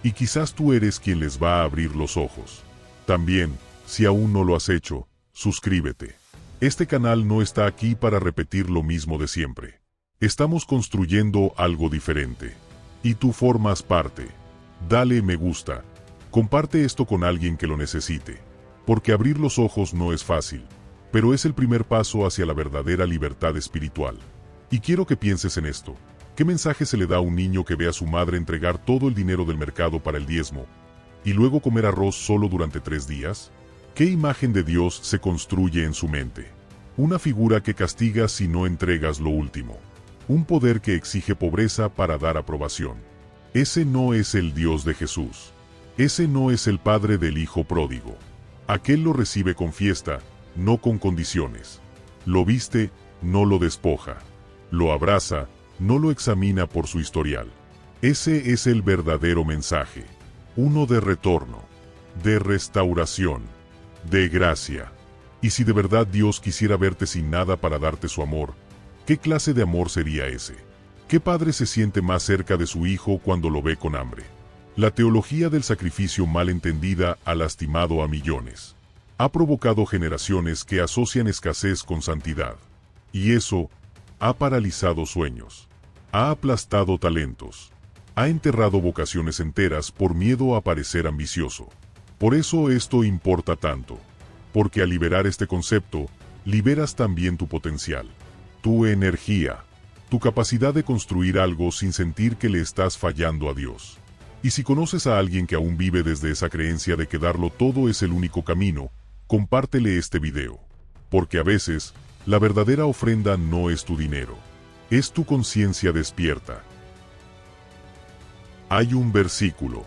Y quizás tú eres quien les va a abrir los ojos. También, si aún no lo has hecho, suscríbete. Este canal no está aquí para repetir lo mismo de siempre. Estamos construyendo algo diferente. Y tú formas parte. Dale me gusta. Comparte esto con alguien que lo necesite. Porque abrir los ojos no es fácil, pero es el primer paso hacia la verdadera libertad espiritual. Y quiero que pienses en esto. ¿Qué mensaje se le da a un niño que ve a su madre entregar todo el dinero del mercado para el diezmo y luego comer arroz solo durante 3 días? ¿Qué imagen de Dios se construye en su mente? Una figura que castiga si no entregas lo último. Un poder que exige pobreza para dar aprobación. Ese no es el Dios de Jesús. Ese no es el Padre del Hijo pródigo. Aquel lo recibe con fiesta, no con condiciones. Lo viste, no lo despoja. Lo abraza, no lo examina por su historial. Ese es el verdadero mensaje. Uno de retorno, de restauración, de gracia. Y si de verdad Dios quisiera verte sin nada para darte su amor, ¿qué clase de amor sería ese? ¿Qué padre se siente más cerca de su hijo cuando lo ve con hambre? La teología del sacrificio mal entendida ha lastimado a millones. Ha provocado generaciones que asocian escasez con santidad. Y eso ha paralizado sueños. Ha aplastado talentos. Ha enterrado vocaciones enteras por miedo a parecer ambicioso. Por eso esto importa tanto. Porque al liberar este concepto, liberas también tu potencial, tu energía, tu capacidad de construir algo sin sentir que le estás fallando a Dios. Y si conoces a alguien que aún vive desde esa creencia de que darlo todo es el único camino, compártele este video. Porque a veces, la verdadera ofrenda no es tu dinero, es tu conciencia despierta. Hay un versículo,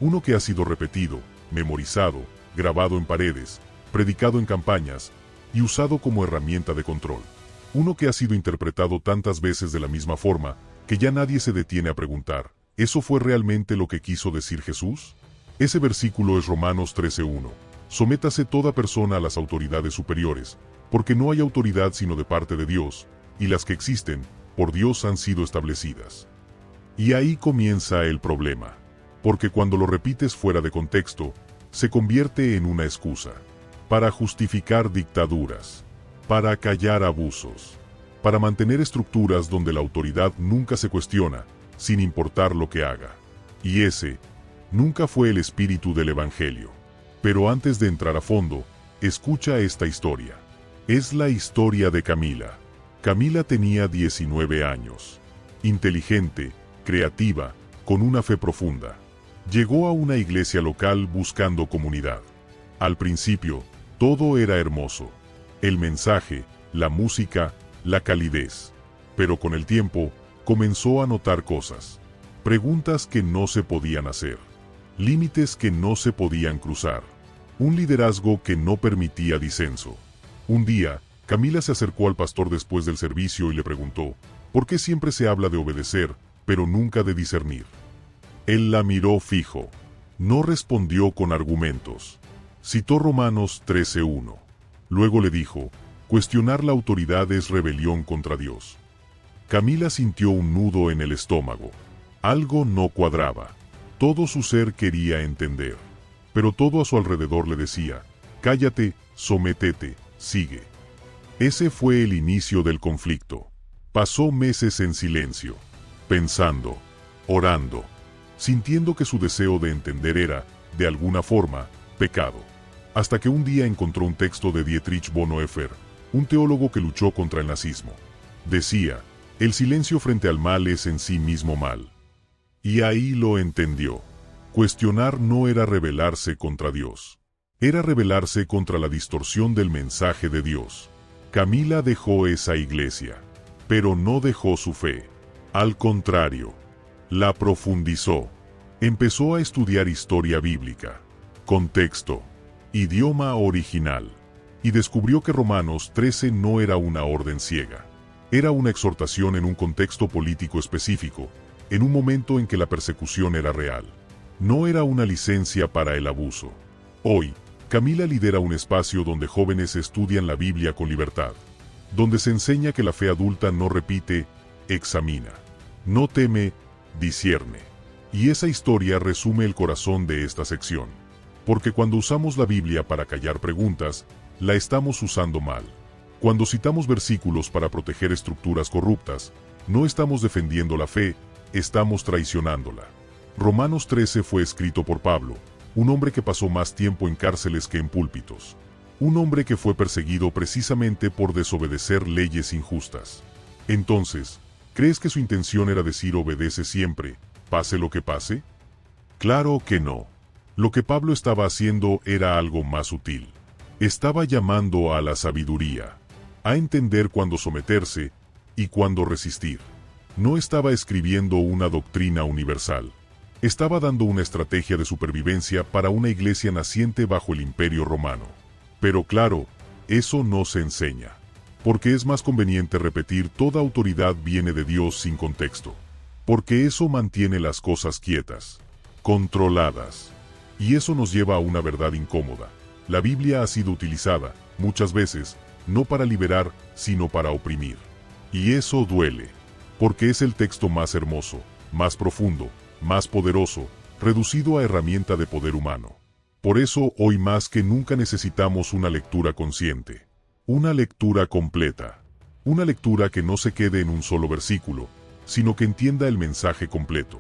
uno que ha sido repetido, memorizado, grabado en paredes, predicado en campañas y usado como herramienta de control. Uno que ha sido interpretado tantas veces de la misma forma que ya nadie se detiene a preguntar, ¿eso fue realmente lo que quiso decir Jesús? Ese versículo es Romanos 13:1. Sométase toda persona a las autoridades superiores, porque no hay autoridad sino de parte de Dios, y las que existen, por Dios han sido establecidas. Y ahí comienza el problema, porque cuando lo repites fuera de contexto, se convierte en una excusa, para justificar dictaduras, para callar abusos, para mantener estructuras donde la autoridad nunca se cuestiona, sin importar lo que haga. Y ese nunca fue el espíritu del Evangelio. Pero antes de entrar a fondo, escucha esta historia. Es la historia de Camila. Camila tenía 19 años. Inteligente, creativa, con una fe profunda. Llegó a una iglesia local buscando comunidad. Al principio, todo era hermoso. El mensaje, la música, la calidez. Pero con el tiempo, comenzó a notar cosas. Preguntas que no se podían hacer. Límites que no se podían cruzar. Un liderazgo que no permitía disenso. Un día, Camila se acercó al pastor después del servicio y le preguntó, ¿por qué siempre se habla de obedecer, pero nunca de discernir? Él la miró fijo. No respondió con argumentos. Citó Romanos 13:1. Luego le dijo, cuestionar la autoridad es rebelión contra Dios. Camila sintió un nudo en el estómago. Algo no cuadraba. Todo su ser quería entender. Pero todo a su alrededor le decía, cállate, sométete, sigue. Ese fue el inicio del conflicto. Pasó meses en silencio, pensando, orando, sintiendo que su deseo de entender era, de alguna forma, pecado. Hasta que un día encontró un texto de Dietrich Bonhoeffer, un teólogo que luchó contra el nazismo. Decía, el silencio frente al mal es en sí mismo mal. Y ahí lo entendió. Cuestionar no era rebelarse contra Dios. Era rebelarse contra la distorsión del mensaje de Dios. Camila dejó esa iglesia, pero no dejó su fe. Al contrario, la profundizó. Empezó a estudiar historia bíblica, contexto, idioma original, y descubrió que Romanos 13 no era una orden ciega. Era una exhortación en un contexto político específico, en un momento en que la persecución era real. No era una licencia para el abuso. Hoy, Camila lidera un espacio donde jóvenes estudian la Biblia con libertad, donde se enseña que la fe adulta no repite, examina, no teme, discierne. Y esa historia resume el corazón de esta sección. Porque cuando usamos la Biblia para callar preguntas, la estamos usando mal. Cuando citamos versículos para proteger estructuras corruptas, no estamos defendiendo la fe, estamos traicionándola. Romanos 13 fue escrito por Pablo, un hombre que pasó más tiempo en cárceles que en púlpitos. Un hombre que fue perseguido precisamente por desobedecer leyes injustas. Entonces, ¿crees que su intención era decir obedece siempre, pase lo que pase? Claro que no. Lo que Pablo estaba haciendo era algo más sutil. Estaba llamando a la sabiduría, a entender cuándo someterse y cuándo resistir. No estaba escribiendo una doctrina universal. Estaba dando una estrategia de supervivencia para una iglesia naciente bajo el Imperio Romano. Pero claro, eso no se enseña. Porque es más conveniente repetir toda autoridad viene de Dios sin contexto. Porque eso mantiene las cosas quietas, controladas. Y eso nos lleva a una verdad incómoda. La Biblia ha sido utilizada, muchas veces, no para liberar, sino para oprimir. Y eso duele. Porque es el texto más hermoso, más profundo, más poderoso, reducido a herramienta de poder humano. Por eso, hoy más que nunca necesitamos una lectura consciente. Una lectura completa. Una lectura que no se quede en un solo versículo, sino que entienda el mensaje completo.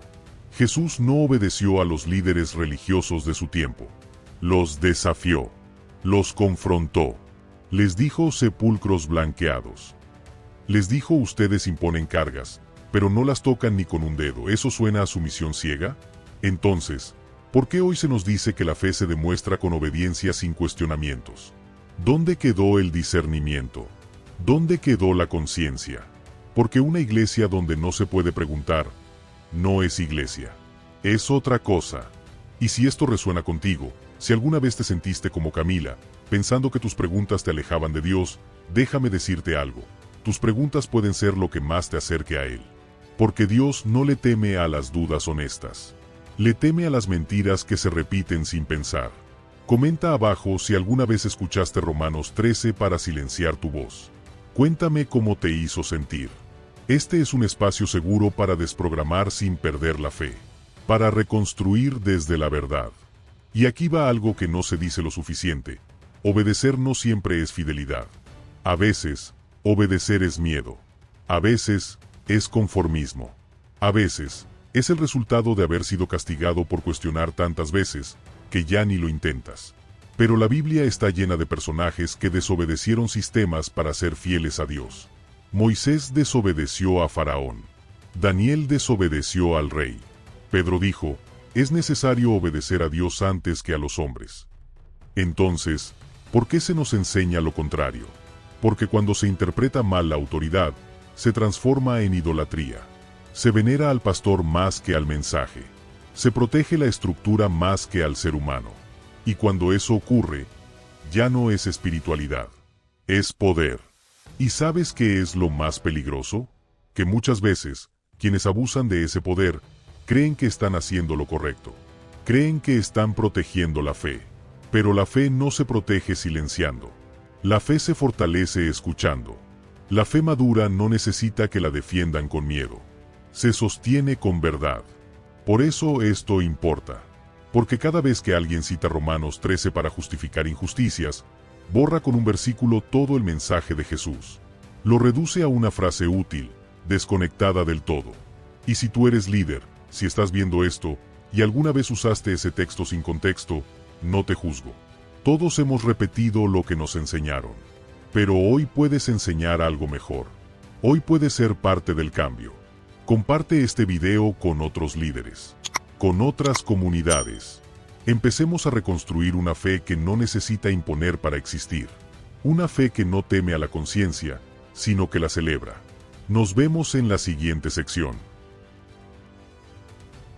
Jesús no obedeció a los líderes religiosos de su tiempo. Los desafió. Los confrontó. Les dijo sepulcros blanqueados. Les dijo ustedes imponen cargas, pero no las tocan ni con un dedo. ¿Eso suena a sumisión ciega? Entonces, ¿por qué hoy se nos dice que la fe se demuestra con obediencia sin cuestionamientos? ¿Dónde quedó el discernimiento? ¿Dónde quedó la conciencia? Porque una iglesia donde no se puede preguntar, no es iglesia. Es otra cosa. Y si esto resuena contigo, si alguna vez te sentiste como Camila, pensando que tus preguntas te alejaban de Dios, déjame decirte algo. Tus preguntas pueden ser lo que más te acerque a Él. Porque Dios no le teme a las dudas honestas. Le teme a las mentiras que se repiten sin pensar. Comenta abajo si alguna vez escuchaste Romanos 13 para silenciar tu voz. Cuéntame cómo te hizo sentir. Este es un espacio seguro para desprogramar sin perder la fe. Para reconstruir desde la verdad. Y aquí va algo que no se dice lo suficiente. Obedecer no siempre es fidelidad. A veces, obedecer es miedo. A veces, es conformismo. A veces, es el resultado de haber sido castigado por cuestionar tantas veces, que ya ni lo intentas. Pero la Biblia está llena de personajes que desobedecieron sistemas para ser fieles a Dios. Moisés desobedeció a Faraón. Daniel desobedeció al rey. Pedro dijo, es necesario obedecer a Dios antes que a los hombres. Entonces, ¿por qué se nos enseña lo contrario? Porque cuando se interpreta mal la autoridad, se transforma en idolatría. Se venera al pastor más que al mensaje. Se protege la estructura más que al ser humano. Y cuando eso ocurre, ya no es espiritualidad. Es poder. ¿Y sabes qué es lo más peligroso? Que muchas veces, quienes abusan de ese poder, creen que están haciendo lo correcto. Creen que están protegiendo la fe. Pero la fe no se protege silenciando. La fe se fortalece escuchando. La fe madura no necesita que la defiendan con miedo. Se sostiene con verdad. Por eso esto importa. Porque cada vez que alguien cita Romanos 13 para justificar injusticias, borra con un versículo todo el mensaje de Jesús. Lo reduce a una frase útil, desconectada del todo. Y si tú eres líder, si estás viendo esto, y alguna vez usaste ese texto sin contexto, no te juzgo. Todos hemos repetido lo que nos enseñaron. Pero hoy puedes enseñar algo mejor. Hoy puedes ser parte del cambio. Comparte este video con otros líderes, con otras comunidades. Empecemos a reconstruir una fe que no necesita imponer para existir. Una fe que no teme a la conciencia, sino que la celebra. Nos vemos en la siguiente sección.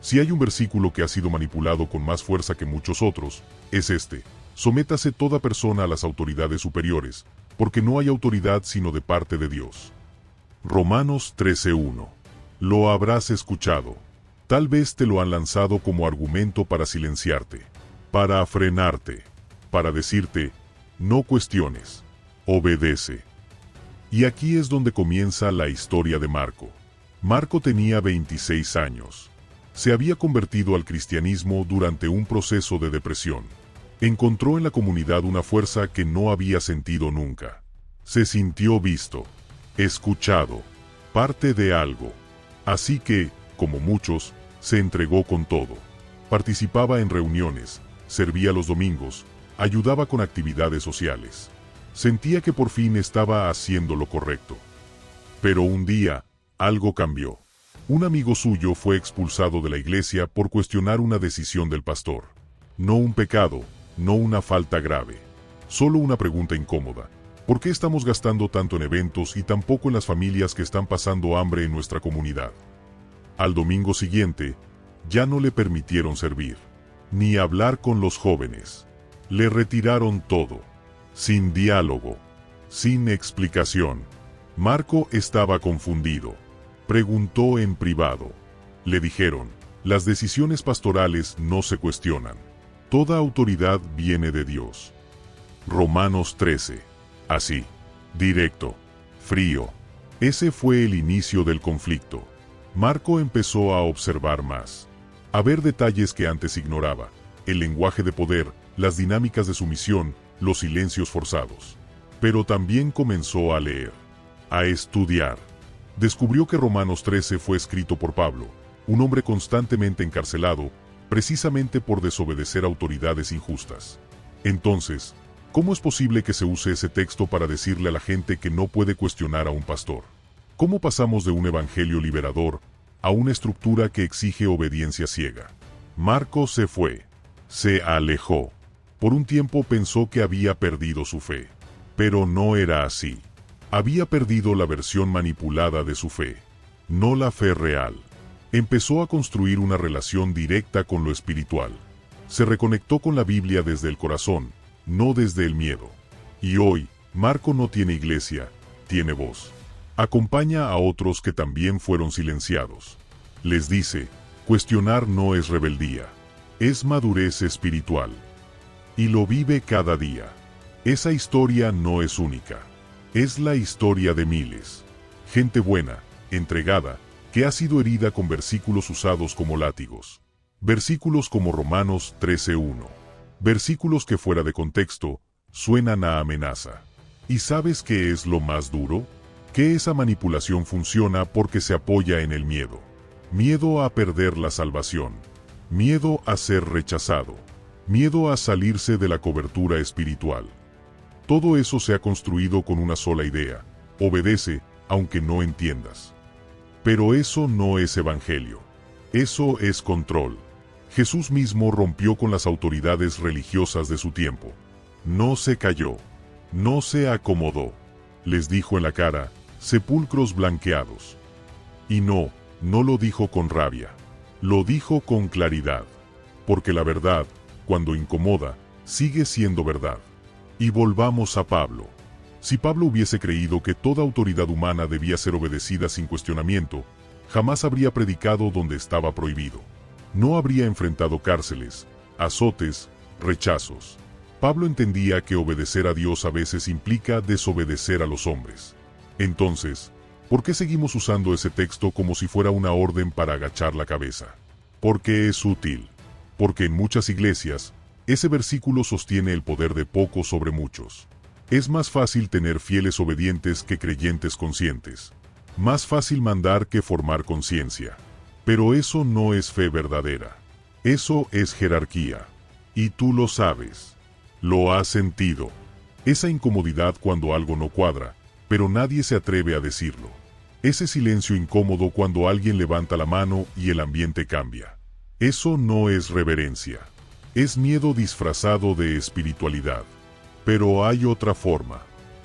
Si hay un versículo que ha sido manipulado con más fuerza que muchos otros, es este. Sométase toda persona a las autoridades superiores, porque no hay autoridad sino de parte de Dios. Romanos 13:1. Lo habrás escuchado. Tal vez te lo han lanzado como argumento para silenciarte, para frenarte, para decirte, no cuestiones, obedece. Y aquí es donde comienza la historia de Marco. Marco tenía 26 años. Se había convertido al cristianismo durante un proceso de depresión. Encontró en la comunidad una fuerza que no había sentido nunca. Se sintió visto, escuchado, parte de algo. Así que, como muchos, se entregó con todo. Participaba en reuniones, servía los domingos, ayudaba con actividades sociales. Sentía que por fin estaba haciendo lo correcto. Pero un día, algo cambió. Un amigo suyo fue expulsado de la iglesia por cuestionar una decisión del pastor. No un pecado, no una falta grave. Solo una pregunta incómoda. ¿Por qué estamos gastando tanto en eventos y tan poco en las familias que están pasando hambre en nuestra comunidad? Al domingo siguiente, ya no le permitieron servir, ni hablar con los jóvenes. Le retiraron todo, sin diálogo, sin explicación. Marco estaba confundido. Preguntó en privado. Le dijeron, las decisiones pastorales no se cuestionan. Toda autoridad viene de Dios. Romanos 13. Así, directo, frío. Ese fue el inicio del conflicto. Marco empezó a observar más, a ver detalles que antes ignoraba, el lenguaje de poder, las dinámicas de sumisión, los silencios forzados. Pero también comenzó a leer, a estudiar. Descubrió que Romanos 13 fue escrito por Pablo, un hombre constantemente encarcelado, precisamente por desobedecer autoridades injustas. Entonces, ¿cómo es posible que se use ese texto para decirle a la gente que no puede cuestionar a un pastor? ¿Cómo pasamos de un evangelio liberador a una estructura que exige obediencia ciega? Marco se fue, se alejó. Por un tiempo pensó que había perdido su fe. Pero no era así. Había perdido la versión manipulada de su fe, no la fe real. Empezó a construir una relación directa con lo espiritual. Se reconectó con la Biblia desde el corazón, no desde el miedo. Y hoy, Marco no tiene iglesia, tiene voz. Acompaña a otros que también fueron silenciados. Les dice, cuestionar no es rebeldía, es madurez espiritual. Y lo vive cada día. Esa historia no es única. Es la historia de miles. Gente buena, entregada, que ha sido herida con versículos usados como látigos. Versículos como Romanos 13:1. Versículos que fuera de contexto, suenan a amenaza. ¿Y sabes qué es lo más duro? Que esa manipulación funciona porque se apoya en el miedo. Miedo a perder la salvación. Miedo a ser rechazado. Miedo a salirse de la cobertura espiritual. Todo eso se ha construido con una sola idea: obedece, aunque no entiendas. Pero eso no es evangelio. Eso es control. Jesús mismo rompió con las autoridades religiosas de su tiempo. No se cayó. No se acomodó. Les dijo en la cara, sepulcros blanqueados. Y no lo dijo con rabia. Lo dijo con claridad. Porque la verdad, cuando incomoda, sigue siendo verdad. Y volvamos a Pablo. Si Pablo hubiese creído que toda autoridad humana debía ser obedecida sin cuestionamiento, jamás habría predicado donde estaba prohibido. No habría enfrentado cárceles, azotes, rechazos. Pablo entendía que obedecer a Dios a veces implica desobedecer a los hombres. Entonces, ¿por qué seguimos usando ese texto como si fuera una orden para agachar la cabeza? Porque es útil. Porque en muchas iglesias, ese versículo sostiene el poder de pocos sobre muchos. Es más fácil tener fieles obedientes que creyentes conscientes. Más fácil mandar que formar conciencia. Pero eso no es fe verdadera. Eso es jerarquía. Y tú lo sabes. Lo has sentido. Esa incomodidad cuando algo no cuadra, pero nadie se atreve a decirlo. Ese silencio incómodo cuando alguien levanta la mano y el ambiente cambia. Eso no es reverencia. Es miedo disfrazado de espiritualidad. Pero hay otra forma.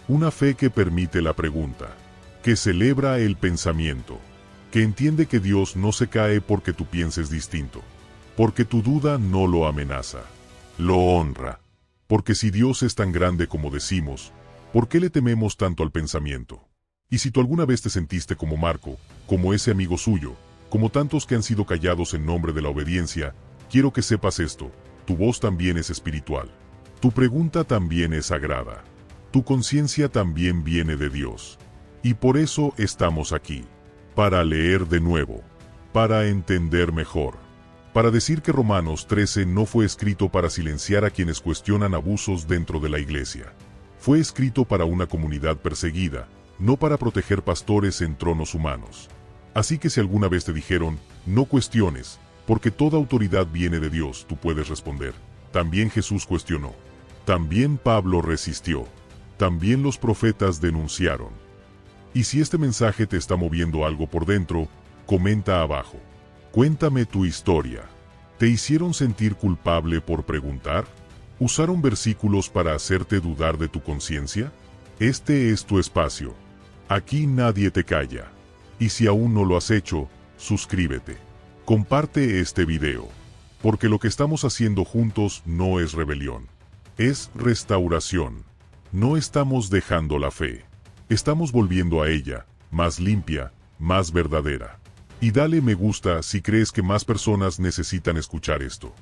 Una fe que permite la pregunta. Que celebra el pensamiento. Que entiende que Dios no se cae porque tú pienses distinto. Porque tu duda no lo amenaza. Lo honra. Porque si Dios es tan grande como decimos, ¿por qué le tememos tanto al pensamiento? Y si tú alguna vez te sentiste como Marco, como ese amigo suyo, como tantos que han sido callados en nombre de la obediencia, quiero que sepas esto: tu voz también es espiritual. Tu pregunta también es sagrada. Tu conciencia también viene de Dios. Y por eso estamos aquí. Para leer de nuevo. Para entender mejor. Para decir que Romanos 13 no fue escrito para silenciar a quienes cuestionan abusos dentro de la iglesia. Fue escrito para una comunidad perseguida, no para proteger pastores en tronos humanos. Así que si alguna vez te dijeron, no cuestiones, porque toda autoridad viene de Dios, tú puedes responder: también Jesús cuestionó. También Pablo resistió. También los profetas denunciaron. Y si este mensaje te está moviendo algo por dentro, comenta abajo. Cuéntame tu historia. ¿Te hicieron sentir culpable por preguntar? ¿Usaron versículos para hacerte dudar de tu conciencia? Este es tu espacio. Aquí nadie te calla. Y si aún no lo has hecho, suscríbete. Comparte este video. Porque lo que estamos haciendo juntos no es rebelión. Es restauración. No estamos dejando la fe. Estamos volviendo a ella, más limpia, más verdadera. Y dale me gusta si crees que más personas necesitan escuchar esto.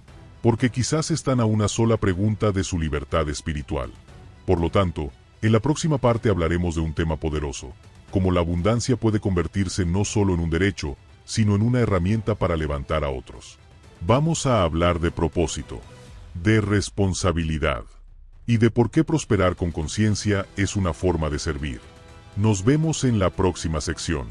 Porque quizás están a una sola pregunta de su libertad espiritual. Por lo tanto, en la próxima parte hablaremos de un tema poderoso: cómo la abundancia puede convertirse no solo en un derecho, sino en una herramienta para levantar a otros. Vamos a hablar de propósito, de responsabilidad, y de por qué prosperar con conciencia es una forma de servir. Nos vemos en la próxima sección.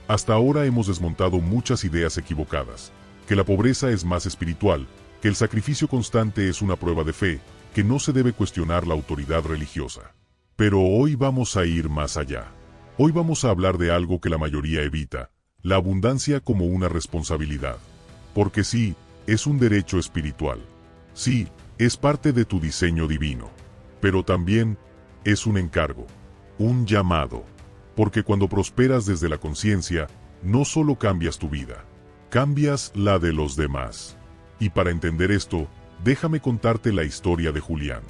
Hasta ahora hemos desmontado muchas ideas equivocadas: que la pobreza es más espiritual, que el sacrificio constante es una prueba de fe, que no se debe cuestionar la autoridad religiosa. Pero hoy vamos a ir más allá. Hoy vamos a hablar de algo que la mayoría evita: la abundancia como una responsabilidad. Porque sí, es un derecho espiritual. Sí, es parte de tu diseño divino. Pero también es un encargo, un llamado. Porque cuando prosperas desde la conciencia, no solo cambias tu vida, cambias la de los demás. Y para entender esto, déjame contarte la historia de Julián.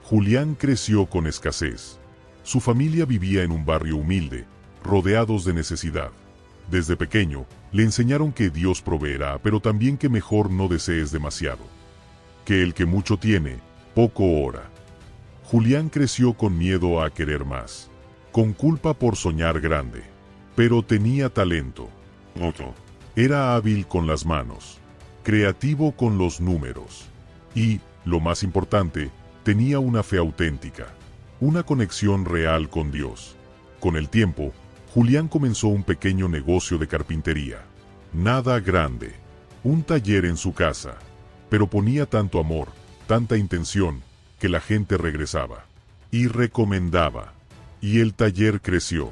Julián creció con escasez. Su familia vivía en un barrio humilde, rodeados de necesidad. Desde pequeño, le enseñaron que Dios proveerá, pero también que mejor no desees demasiado. Que el que mucho tiene, poco ora. Julián creció con miedo a querer más, con culpa por soñar grande. Pero tenía talento. Era hábil con las manos, creativo con los números. Y, lo más importante, tenía una fe auténtica, una conexión real con Dios. Con el tiempo, Julián comenzó un pequeño negocio de carpintería. Nada grande, un taller en su casa. Pero ponía tanto amor, tanta intención, que la gente regresaba y recomendaba. Y el taller creció.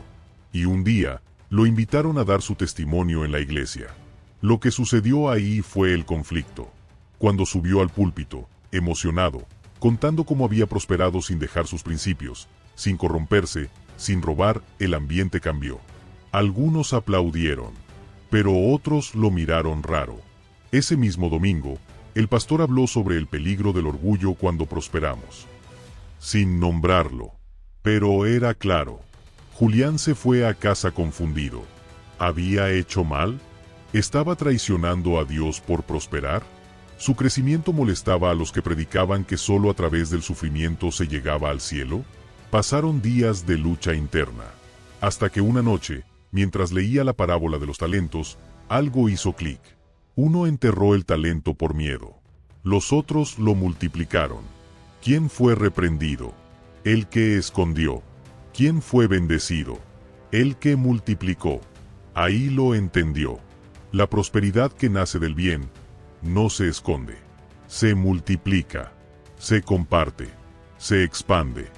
Y un día, lo invitaron a dar su testimonio en la iglesia. Lo que sucedió ahí fue el conflicto. Cuando subió al púlpito, emocionado, contando cómo había prosperado sin dejar sus principios, sin corromperse, sin robar, el ambiente cambió. Algunos aplaudieron, pero otros lo miraron raro. Ese mismo domingo, el pastor habló sobre el peligro del orgullo cuando prosperamos. Sin nombrarlo. Pero era claro. Julián se fue a casa confundido. ¿Había hecho mal? ¿Estaba traicionando a Dios por prosperar? ¿Su crecimiento molestaba a los que predicaban que solo a través del sufrimiento se llegaba al cielo? Pasaron días de lucha interna. Hasta que una noche, mientras leía la parábola de los talentos, algo hizo clic. Uno enterró el talento por miedo. Los otros lo multiplicaron. ¿Quién fue reprendido? El que escondió. ¿Quién fue bendecido? El que multiplicó. Ahí lo entendió. La prosperidad que nace del bien no se esconde. Se multiplica. Se comparte. Se expande.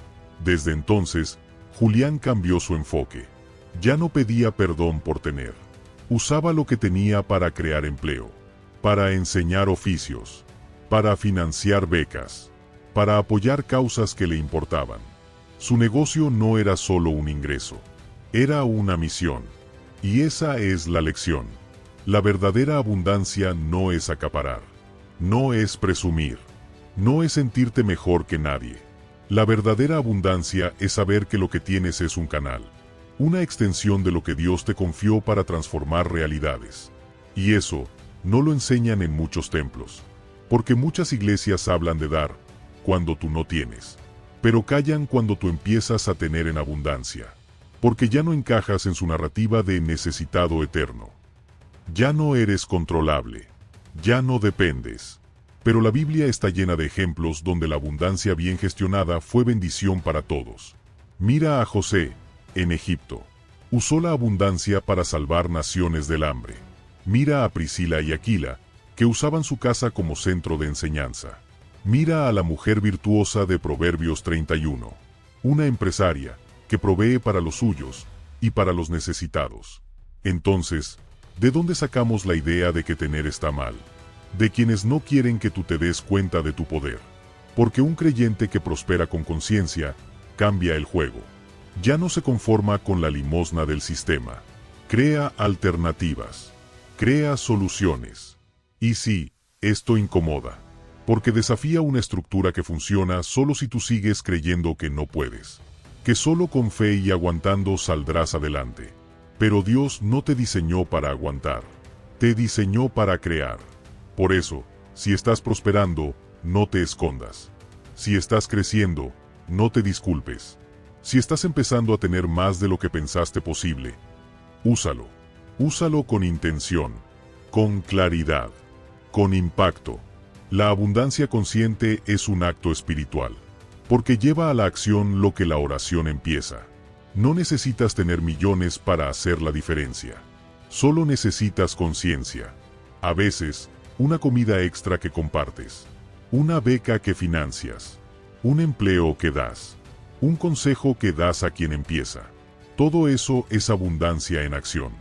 Desde entonces, Julián cambió su enfoque. Ya no pedía perdón por tener. Usaba lo que tenía para crear empleo, para enseñar oficios, para financiar becas, para apoyar causas que le importaban. Su negocio no era solo un ingreso, era una misión. Y esa es la lección. La verdadera abundancia no es acaparar, no es presumir, no es sentirte mejor que nadie. La verdadera abundancia es saber que lo que tienes es un canal, una extensión de lo que Dios te confió para transformar realidades. Y eso no lo enseñan en muchos templos, porque muchas iglesias hablan de dar cuando tú no tienes, pero callan cuando tú empiezas a tener en abundancia, porque ya no encajas en su narrativa de necesitado eterno. Ya no eres controlable, ya no dependes. Pero la Biblia está llena de ejemplos donde la abundancia bien gestionada fue bendición para todos. Mira a José, en Egipto. Usó la abundancia para salvar naciones del hambre. Mira a Priscila y Aquila, que usaban su casa como centro de enseñanza. Mira a la mujer virtuosa de Proverbios 31, una empresaria que provee para los suyos y para los necesitados. Entonces, ¿de dónde sacamos la idea de que tener está mal? De quienes no quieren que tú te des cuenta de tu poder. Porque un creyente que prospera con conciencia, cambia el juego. Ya no se conforma con la limosna del sistema. Crea alternativas. Crea soluciones. Y sí, esto incomoda. Porque desafía una estructura que funciona solo si tú sigues creyendo que no puedes. Que solo con fe y aguantando saldrás adelante. Pero Dios no te diseñó para aguantar. Te diseñó para crear. Por eso, si estás prosperando, no te escondas. Si estás creciendo, no te disculpes. Si estás empezando a tener más de lo que pensaste posible, úsalo. Úsalo con intención, con claridad, con impacto. La abundancia consciente es un acto espiritual, porque lleva a la acción lo que la oración empieza. No necesitas tener millones para hacer la diferencia. Solo necesitas conciencia. A veces, una comida extra que compartes, una beca que financias, un empleo que das, un consejo que das a quien empieza. Todo eso es abundancia en acción.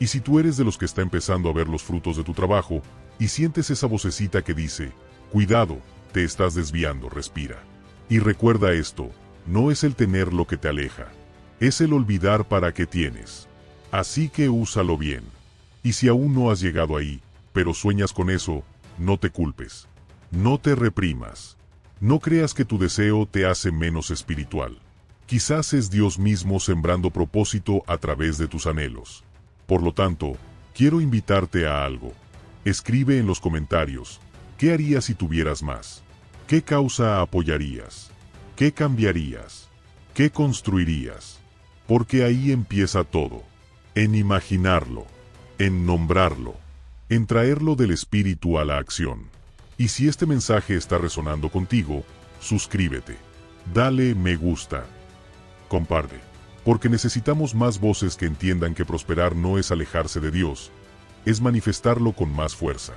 Y si tú eres de los que está empezando a ver los frutos de tu trabajo y sientes esa vocecita que dice, cuidado, te estás desviando, respira. Y recuerda esto, no es el tener lo que te aleja, es el olvidar para qué tienes. Así que úsalo bien. Y si aún no has llegado ahí, pero sueñas con eso, no te culpes. No te reprimas. No creas que tu deseo te hace menos espiritual. Quizás es Dios mismo sembrando propósito a través de tus anhelos. Por lo tanto, quiero invitarte a algo. Escribe en los comentarios, ¿qué harías si tuvieras más? ¿Qué causa apoyarías? ¿Qué cambiarías? ¿Qué construirías? Porque ahí empieza todo. En imaginarlo, en nombrarlo, en traerlo del espíritu a la acción. Y si este mensaje está resonando contigo, suscríbete, dale me gusta, comparte, porque necesitamos más voces que entiendan que prosperar no es alejarse de Dios, es manifestarlo con más fuerza.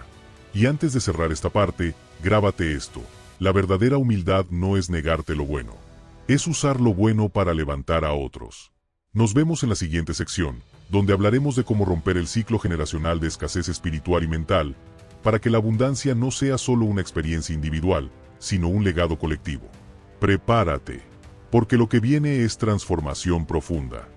Y antes de cerrar esta parte, grábate esto, la verdadera humildad no es negarte lo bueno, es usar lo bueno para levantar a otros. Nos vemos en la siguiente sección, donde hablaremos de cómo romper el ciclo generacional de escasez espiritual y mental, para que la abundancia no sea solo una experiencia individual, sino un legado colectivo. Prepárate, porque lo que viene es transformación profunda.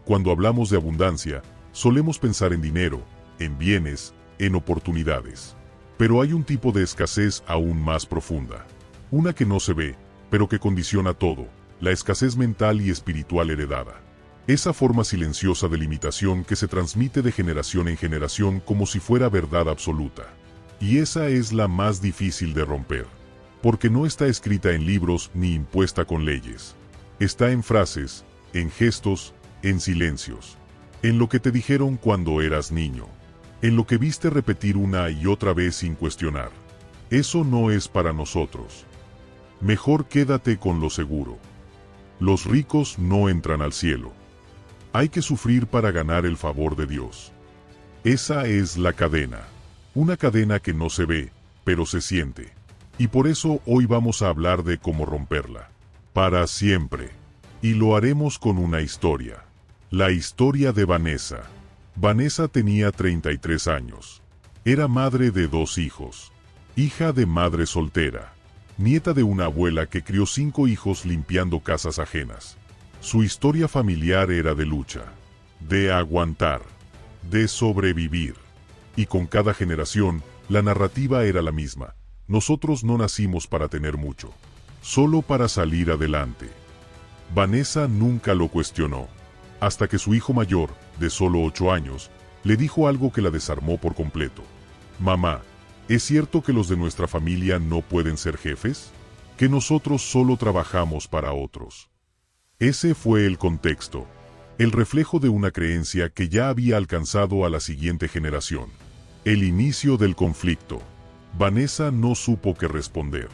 Cuando hablamos de abundancia, solemos pensar en dinero, en bienes, en oportunidades. Pero hay un tipo de escasez aún más profunda. Una que no se ve, pero que condiciona todo, la escasez mental y espiritual heredada. Esa forma silenciosa de limitación que se transmite de generación en generación como si fuera verdad absoluta. Y esa es la más difícil de romper. Porque no está escrita en libros ni impuesta con leyes. Está en frases, en gestos, en silencios. En lo que te dijeron cuando eras niño. En lo que viste repetir una y otra vez sin cuestionar. Eso no es para nosotros. Mejor quédate con lo seguro. Los ricos no entran al cielo. Hay que sufrir para ganar el favor de Dios. Esa es la cadena. Una cadena que no se ve, pero se siente. Y por eso hoy vamos a hablar de cómo romperla. Para siempre. Y lo haremos con una historia. La historia de Vanessa. Vanessa tenía 33 años. Era madre de 2 hijos. Hija de madre soltera. Nieta de una abuela que crió 5 hijos limpiando casas ajenas. Su historia familiar era de lucha, de aguantar, de sobrevivir. Y con cada generación, la narrativa era la misma. nosotros no nacimos para tener mucho, solo para salir adelante. Vanessa nunca lo cuestionó, hasta que su hijo mayor, de solo 8 años, le dijo algo que la desarmó por completo. Mamá, ¿es cierto que los de nuestra familia no pueden ser jefes? ¿Que nosotros solo trabajamos para otros? Ese fue el contexto, el reflejo de una creencia que ya había alcanzado a la siguiente generación. El inicio del conflicto. Vanessa no supo qué responder.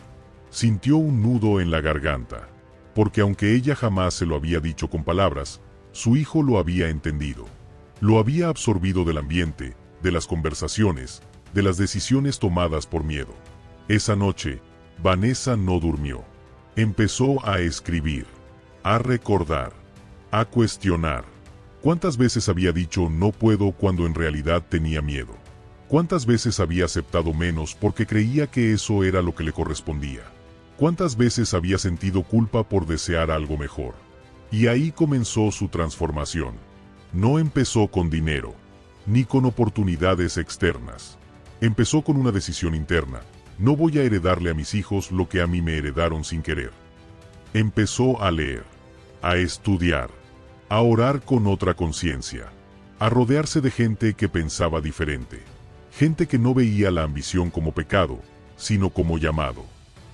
Sintió un nudo en la garganta, porque aunque ella jamás se lo había dicho con palabras, su hijo lo había entendido. Lo había absorbido del ambiente, de las conversaciones, de las decisiones tomadas por miedo. Esa noche, Vanessa no durmió. Empezó a escribir, a recordar, a cuestionar. ¿Cuántas veces había dicho no puedo cuando en realidad tenía miedo? ¿Cuántas veces había aceptado menos porque creía que eso era lo que le correspondía? ¿Cuántas veces había sentido culpa por desear algo mejor? Y ahí comenzó su transformación. No empezó con dinero, ni con oportunidades externas. Empezó con una decisión interna. No voy a heredarle a mis hijos lo que a mí me heredaron sin querer. Empezó a leer, a estudiar, a orar con otra conciencia, a rodearse de gente que pensaba diferente. Gente que no veía la ambición como pecado, sino como llamado.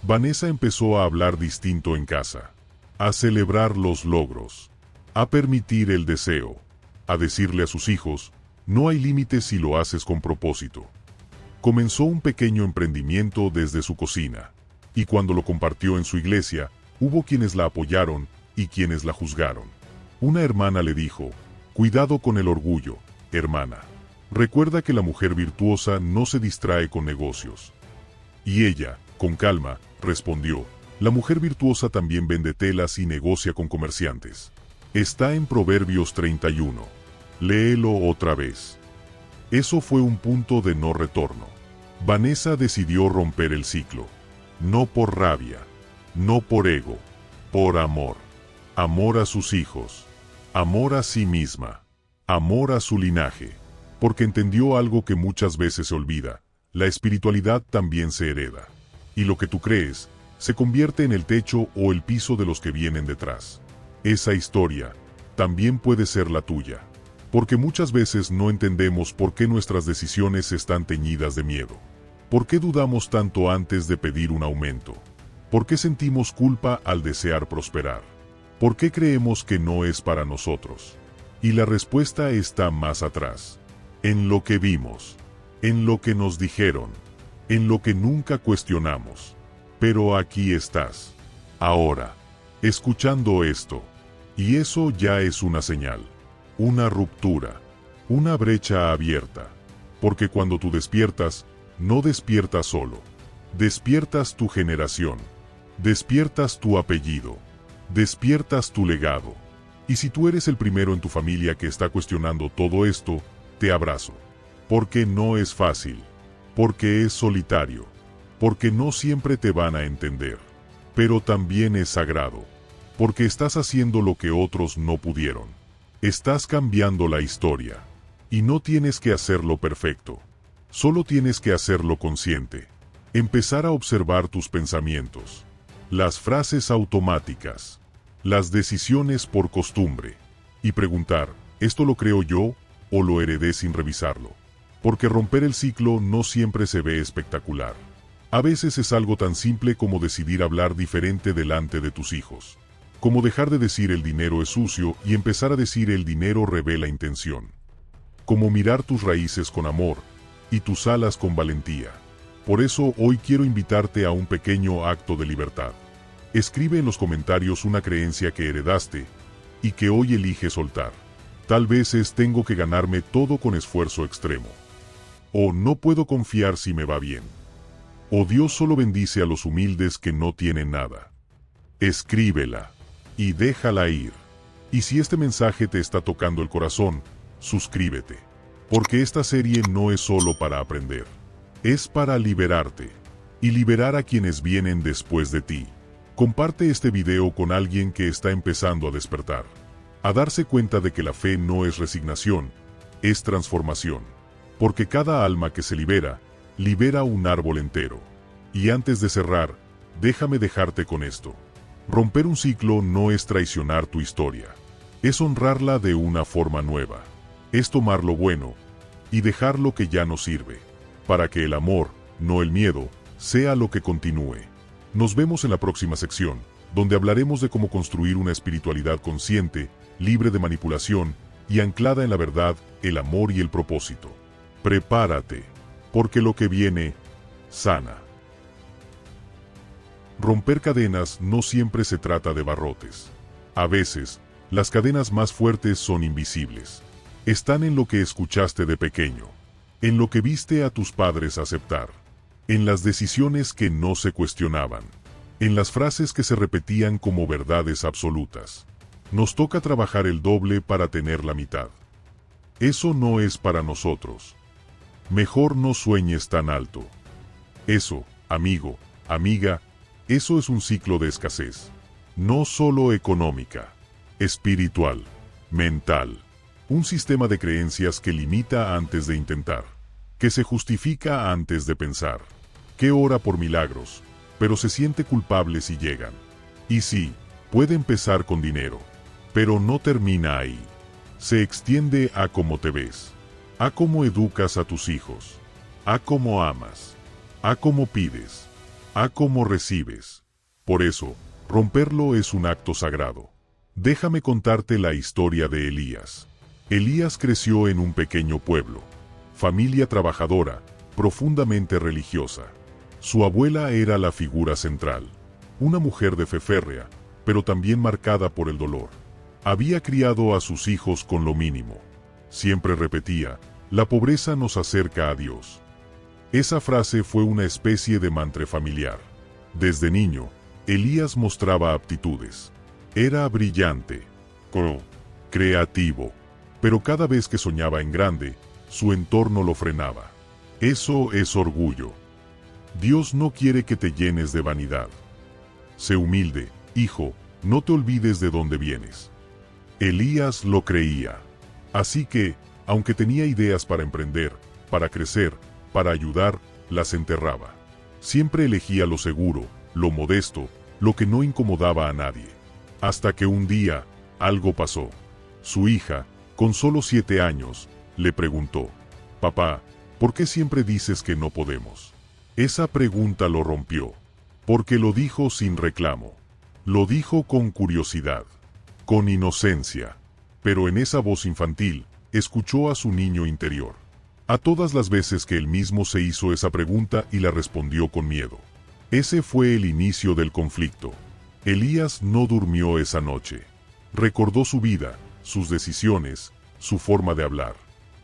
Vanessa empezó a hablar distinto en casa, a celebrar los logros, a permitir el deseo, a decirle a sus hijos, no hay límites si lo haces con propósito. Comenzó un pequeño emprendimiento desde su cocina, y cuando lo compartió en su iglesia, hubo quienes la apoyaron y quienes la juzgaron. Una hermana le dijo, cuidado con el orgullo, hermana. Recuerda que la mujer virtuosa no se distrae con negocios. Y ella, con calma, respondió, la mujer virtuosa también vende telas y negocia con comerciantes. Está en Proverbios 31. Léelo otra vez. Eso fue un punto de no retorno. Vanessa decidió romper el ciclo. No por rabia, no por ego, por amor. Amor a sus hijos, amor a sí misma, amor a su linaje. Porque entendió algo que muchas veces se olvida, la espiritualidad también se hereda. Y lo que tú crees, se convierte en el techo o el piso de los que vienen detrás. Esa historia, también puede ser la tuya. Porque muchas veces no entendemos por qué nuestras decisiones están teñidas de miedo. ¿Por qué dudamos tanto antes de pedir un aumento? ¿Por qué sentimos culpa al desear prosperar? ¿Por qué creemos que no es para nosotros? Y la respuesta está más atrás. En lo que vimos, en lo que nos dijeron, en lo que nunca cuestionamos. Pero aquí estás, ahora, escuchando esto. Y eso ya es una señal, una ruptura, una brecha abierta. Porque cuando tú despiertas, no despiertas solo. Despiertas tu generación. Despiertas tu apellido. Despiertas tu legado. Y si tú eres el primero en tu familia que está cuestionando todo esto, te abrazo. Porque no es fácil. Porque es solitario. Porque no siempre te van a entender. Pero también es sagrado. Porque estás haciendo lo que otros no pudieron. Estás cambiando la historia. Y no tienes que hacerlo perfecto. Solo tienes que hacerlo consciente. Empezar a observar tus pensamientos. Las frases automáticas. Las decisiones por costumbre. Y preguntar, ¿esto lo creo yo o lo heredé sin revisarlo? Porque romper el ciclo no siempre se ve espectacular. A veces es algo tan simple como decidir hablar diferente delante de tus hijos. Como dejar de decir el dinero es sucio y empezar a decir el dinero revela intención. Como mirar tus raíces con amor y tus alas con valentía. Por eso hoy quiero invitarte a un pequeño acto de libertad. Escribe en los comentarios una creencia que heredaste y que hoy eliges soltar. Tal vez es tengo que ganarme todo con esfuerzo extremo. O no puedo confiar si me va bien. O Dios solo bendice a los humildes que no tienen nada. Escríbela y déjala ir. Y si este mensaje te está tocando el corazón, suscríbete. Porque esta serie no es solo para aprender. Es para liberarte. Y liberar a quienes vienen después de ti. Comparte este video con alguien que está empezando a despertar. A darse cuenta de que la fe no es resignación, es transformación. Porque cada alma que se libera, libera un árbol entero. Y antes de cerrar, déjame dejarte con esto. Romper un ciclo no es traicionar tu historia. Es honrarla de una forma nueva. Es tomar lo bueno y dejar lo que ya no sirve, para que el amor, no el miedo, sea lo que continúe. Nos vemos en la próxima sección, donde hablaremos de cómo construir una espiritualidad consciente, libre de manipulación y anclada en la verdad, el amor y el propósito. Prepárate, porque lo que viene, sana. Romper cadenas no siempre se trata de barrotes. A veces, las cadenas más fuertes son invisibles. Están en lo que escuchaste de pequeño, en lo que viste a tus padres aceptar, en las decisiones que no se cuestionaban, en las frases que se repetían como verdades absolutas. Nos toca trabajar el doble para tener la mitad. Eso no es para nosotros. Mejor no sueñes tan alto. Eso, amigo, amiga, eso es un ciclo de escasez. No solo económica, espiritual, mental. Un sistema de creencias que limita antes de intentar, que se justifica antes de pensar, que ora por milagros, pero se siente culpable si llegan. Y sí, puede empezar con dinero, pero no termina ahí. Se extiende a cómo te ves, a cómo educas a tus hijos, a cómo amas, a cómo pides, a cómo recibes. Por eso, romperlo es un acto sagrado. Déjame contarte la historia de Elías. Elías creció en un pequeño pueblo, familia trabajadora, profundamente religiosa. Su abuela era la figura central, una mujer de fe férrea, pero también marcada por el dolor. Había criado a sus hijos con lo mínimo. Siempre repetía, la pobreza nos acerca a Dios. Esa frase fue una especie de mantra familiar. Desde niño, Elías mostraba aptitudes. Era brillante, creativo, pero cada vez que soñaba en grande, su entorno lo frenaba. Eso es orgullo. Dios no quiere que te llenes de vanidad. Sé humilde, hijo, no te olvides de dónde vienes. Elías lo creía. Así que, aunque tenía ideas para emprender, para crecer, para ayudar, las enterraba. Siempre elegía lo seguro, lo modesto, lo que no incomodaba a nadie. Hasta que un día, algo pasó. Su hija, con solo 7 años, le preguntó, «Papá, ¿por qué siempre dices que no podemos?» Esa pregunta lo rompió, porque lo dijo sin reclamo. Lo dijo con curiosidad, con inocencia, pero en esa voz infantil, escuchó a su niño interior. A todas las veces que él mismo se hizo esa pregunta y la respondió con miedo. Ese fue el inicio del conflicto. Elías no durmió esa noche. Recordó su vida, sus decisiones, su forma de hablar.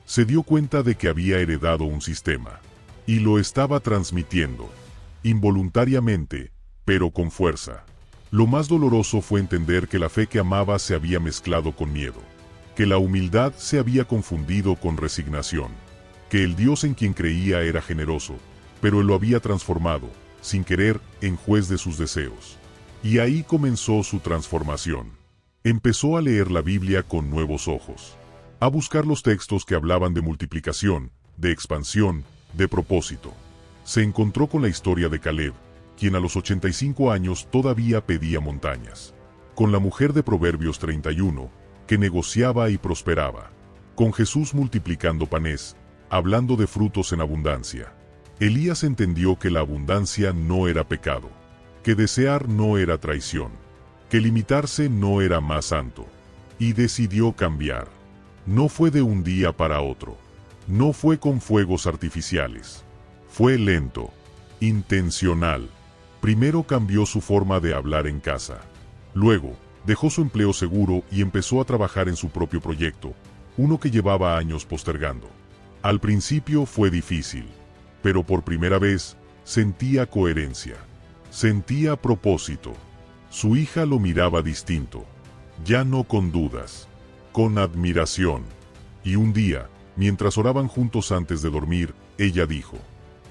Se dio cuenta de que había heredado un sistema. Y lo estaba transmitiendo. Involuntariamente, pero con fuerza. Lo más doloroso fue entender que la fe que amaba se había mezclado con miedo. Que la humildad se había confundido con resignación. Que el Dios en quien creía era generoso, pero él lo había transformado, sin querer, en juez de sus deseos. Y ahí comenzó su transformación. Empezó a leer la Biblia con nuevos ojos. A buscar los textos que hablaban de multiplicación, de expansión, de propósito. Se encontró con la historia de Caleb, quien a los 85 años todavía pedía montañas. Con la mujer de Proverbios 31, que negociaba y prosperaba. Con Jesús multiplicando panes, hablando de frutos en abundancia. Elías entendió que la abundancia no era pecado, que desear no era traición, que limitarse no era más santo, y decidió cambiar. No fue de un día para otro, no fue con fuegos artificiales, fue lento, intencional. Primero cambió su forma de hablar en casa, luego dejó su empleo seguro y empezó a trabajar en su propio proyecto, uno que llevaba años postergando. Al principio fue difícil, pero por primera vez sentía coherencia, sentía propósito. Su hija lo miraba distinto, ya no con dudas, con admiración. Y un día, mientras oraban juntos antes de dormir, ella dijo,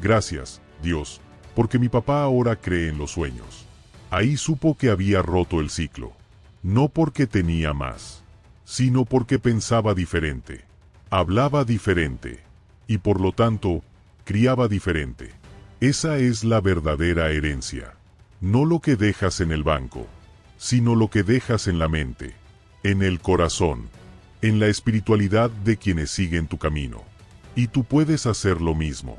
«Gracias, Dios, porque mi papá ahora cree en los sueños». Ahí supo que había roto el ciclo, no porque tenía más, sino porque pensaba diferente, hablaba diferente, y por lo tanto, criaba diferente. Esa es la verdadera herencia. No lo que dejas en el banco, sino lo que dejas en la mente, en el corazón, en la espiritualidad de quienes siguen tu camino. Y tú puedes hacer lo mismo,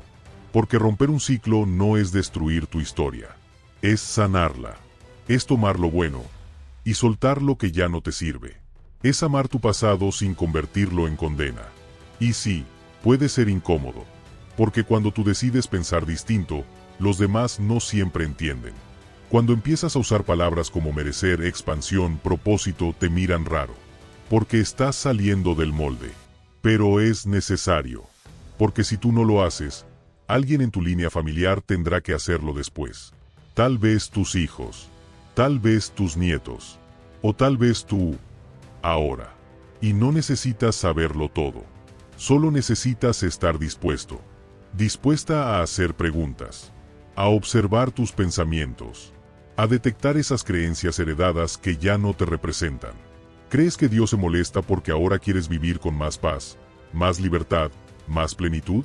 porque romper un ciclo no es destruir tu historia, es sanarla, es tomar lo bueno y soltar lo que ya no te sirve. Es amar tu pasado sin convertirlo en condena. Y sí, puede ser incómodo, porque cuando tú decides pensar distinto, los demás no siempre entienden. Cuando empiezas a usar palabras como merecer, expansión, propósito, te miran raro, porque estás saliendo del molde. Pero es necesario, porque si tú no lo haces, alguien en tu línea familiar tendrá que hacerlo después. Tal vez tus hijos, tal vez tus nietos, o tal vez tú, ahora. Y no necesitas saberlo todo. Solo necesitas estar dispuesto, dispuesta a hacer preguntas, a observar tus pensamientos, a detectar esas creencias heredadas que ya no te representan. ¿Crees que Dios se molesta porque ahora quieres vivir con más paz, más libertad, más plenitud?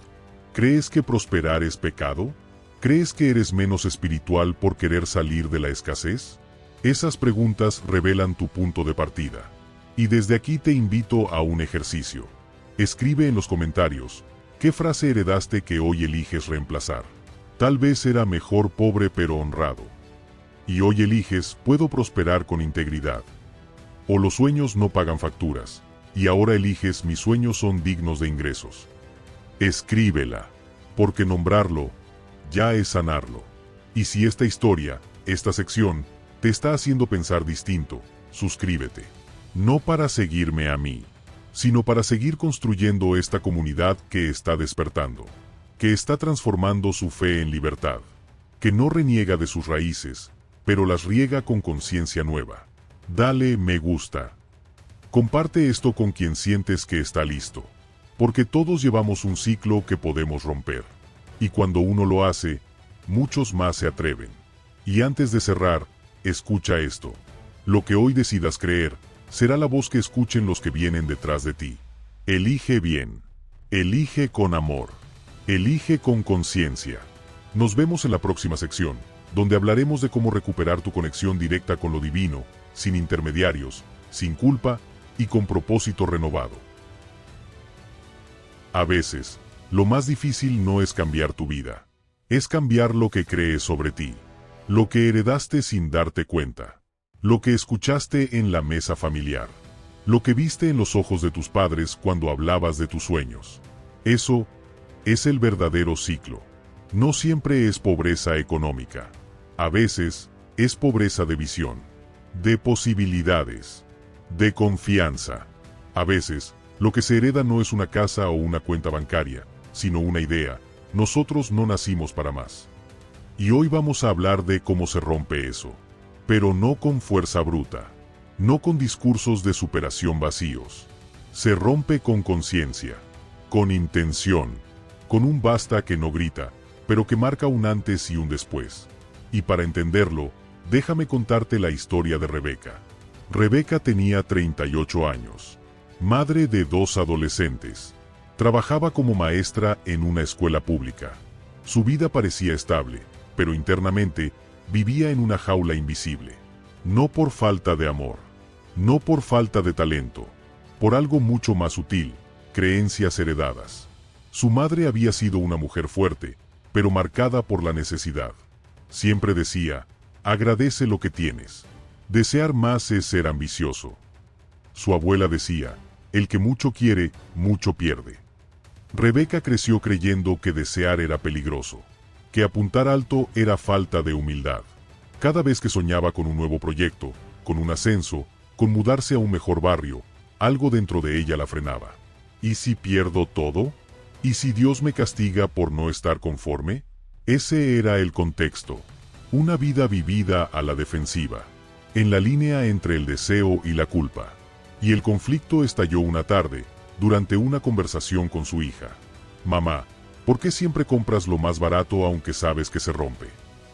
¿Crees que prosperar es pecado? ¿Crees que eres menos espiritual por querer salir de la escasez? Esas preguntas revelan tu punto de partida. Y desde aquí te invito a un ejercicio. Escribe en los comentarios, ¿qué frase heredaste que hoy eliges reemplazar? Tal vez era mejor pobre pero honrado. Y hoy eliges, puedo prosperar con integridad. O los sueños no pagan facturas, y ahora eliges, mis sueños son dignos de ingresos. Escríbela, porque nombrarlo, ya es sanarlo. Y si esta historia, esta sección, te está haciendo pensar distinto, suscríbete. No para seguirme a mí, sino para seguir construyendo esta comunidad que está despertando, que está transformando su fe en libertad, que no reniega de sus raíces, pero las riega con conciencia nueva. Dale me gusta. Comparte esto con quien sientes que está listo, porque todos llevamos un ciclo que podemos romper. Y cuando uno lo hace, muchos más se atreven. Y antes de cerrar, escucha esto. Lo que hoy decidas creer, será la voz que escuchen los que vienen detrás de ti. Elige bien. Elige con amor. Elige con conciencia. Nos vemos en la próxima sección, donde hablaremos de cómo recuperar tu conexión directa con lo divino, sin intermediarios, sin culpa y con propósito renovado. A veces, lo más difícil no es cambiar tu vida, es cambiar lo que crees sobre ti, lo que heredaste sin darte cuenta, lo que escuchaste en la mesa familiar, lo que viste en los ojos de tus padres cuando hablabas de tus sueños. Eso es el verdadero ciclo. No siempre es pobreza económica. A veces, es pobreza de visión, de posibilidades, de confianza. A veces, lo que se hereda no es una casa o una cuenta bancaria, sino una idea. Nosotros no nacimos para más. Y hoy vamos a hablar de cómo se rompe eso. Pero no con fuerza bruta, no con discursos de superación vacíos. Se rompe con conciencia, con intención, con un basta que no grita, pero que marca un antes y un después. Y para entenderlo, déjame contarte la historia de Rebeca. Rebeca tenía 38 años, madre de 2 adolescentes. Trabajaba como maestra en una escuela pública. Su vida parecía estable, pero internamente vivía en una jaula invisible. No por falta de amor, no por falta de talento, por algo mucho más sutil, creencias heredadas. Su madre había sido una mujer fuerte, pero marcada por la necesidad. Siempre decía, agradece lo que tienes. Desear más es ser ambicioso. Su abuela decía, el que mucho quiere, mucho pierde. Rebeca creció creyendo que desear era peligroso, que apuntar alto era falta de humildad. Cada vez que soñaba con un nuevo proyecto, con un ascenso, con mudarse a un mejor barrio, algo dentro de ella la frenaba. ¿Y si pierdo todo? ¿Y si Dios me castiga por no estar conforme? Ese era el contexto. Una vida vivida a la defensiva, en la línea entre el deseo y la culpa. Y el conflicto estalló una tarde, durante una conversación con su hija. Mamá, ¿por qué siempre compras lo más barato aunque sabes que se rompe?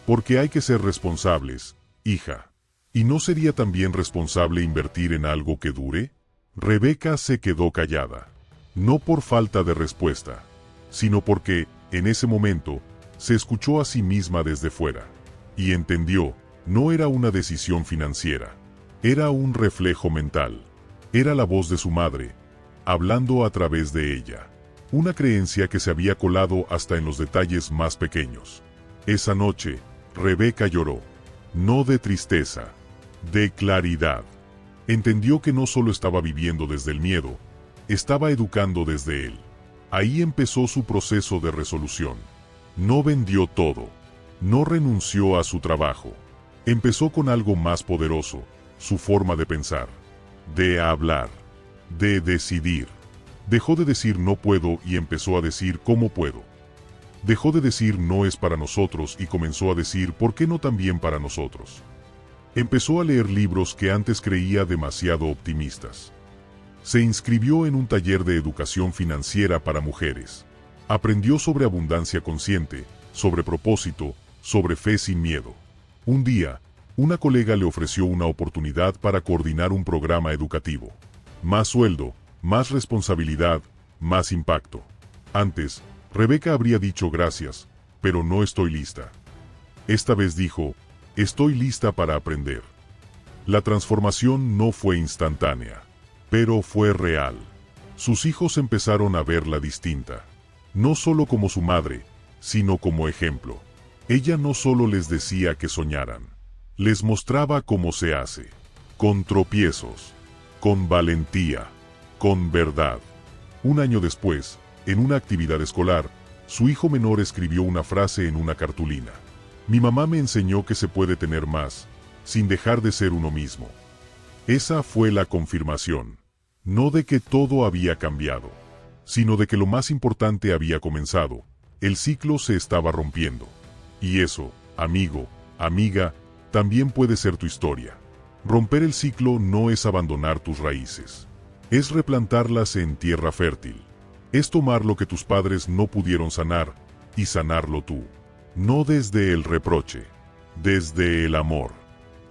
Porque hay que ser responsables, hija. ¿Y no sería también responsable invertir en algo que dure? Rebeca se quedó callada. No por falta de respuesta, sino porque, en ese momento, Se escuchó a sí misma desde fuera. Y entendió, no era una decisión financiera. Era un reflejo mental. Era la voz de su madre, hablando a través de ella. Una creencia que se había colado hasta en los detalles más pequeños. Esa noche, Rebeca lloró. No de tristeza, de claridad. Entendió que no solo estaba viviendo desde el miedo, estaba educando desde él. Ahí empezó su proceso de resolución. No vendió todo. No renunció a su trabajo. Empezó con algo más poderoso, su forma de pensar, de hablar, de decidir. Dejó de decir no puedo y empezó a decir cómo puedo. Dejó de decir no es para nosotros y comenzó a decir ¿por qué no también para nosotros? Empezó a leer libros que antes creía demasiado optimistas. Se inscribió en un taller de educación financiera para mujeres. Aprendió sobre abundancia consciente, sobre propósito, sobre fe sin miedo. Un día, una colega le ofreció una oportunidad para coordinar un programa educativo. Más sueldo, más responsabilidad, más impacto. Antes, Rebeca habría dicho gracias, pero no estoy lista. Esta vez dijo, estoy lista para aprender. La transformación no fue instantánea, pero fue real. Sus hijos empezaron a verla distinta. No solo como su madre, sino como ejemplo. Ella no solo les decía que soñaran, les mostraba cómo se hace, con tropiezos, con valentía, con verdad. Un año después, en una actividad escolar, su hijo menor escribió una frase en una cartulina. Mi mamá me enseñó que se puede tener más, sin dejar de ser uno mismo. Esa fue la confirmación, no de que todo había cambiado, sino de que lo más importante había comenzado, el ciclo se estaba rompiendo. Y eso, amigo, amiga, también puede ser tu historia. Romper el ciclo no es abandonar tus raíces. Es replantarlas en tierra fértil. Es tomar lo que tus padres no pudieron sanar, y sanarlo tú. No desde el reproche, desde el amor.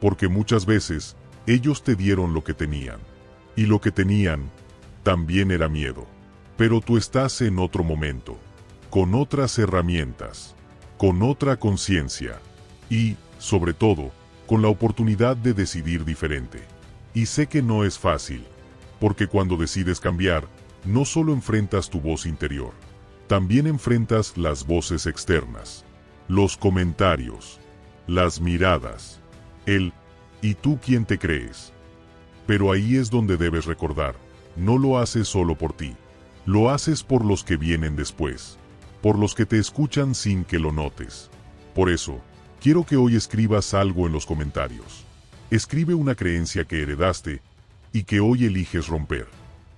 Porque muchas veces, ellos te dieron lo que tenían. Y lo que tenían, también era miedo. Pero tú estás en otro momento, con otras herramientas, con otra conciencia, y, sobre todo, con la oportunidad de decidir diferente. Y sé que no es fácil, porque cuando decides cambiar, no solo enfrentas tu voz interior, también enfrentas las voces externas, los comentarios, las miradas, el ¿y tú quién te crees? Pero ahí es donde debes recordar, no lo haces solo por ti, lo haces por los que vienen después, por los que te escuchan sin que lo notes. Por eso, quiero que hoy escribas algo en los comentarios. Escribe una creencia que heredaste y que hoy eliges romper.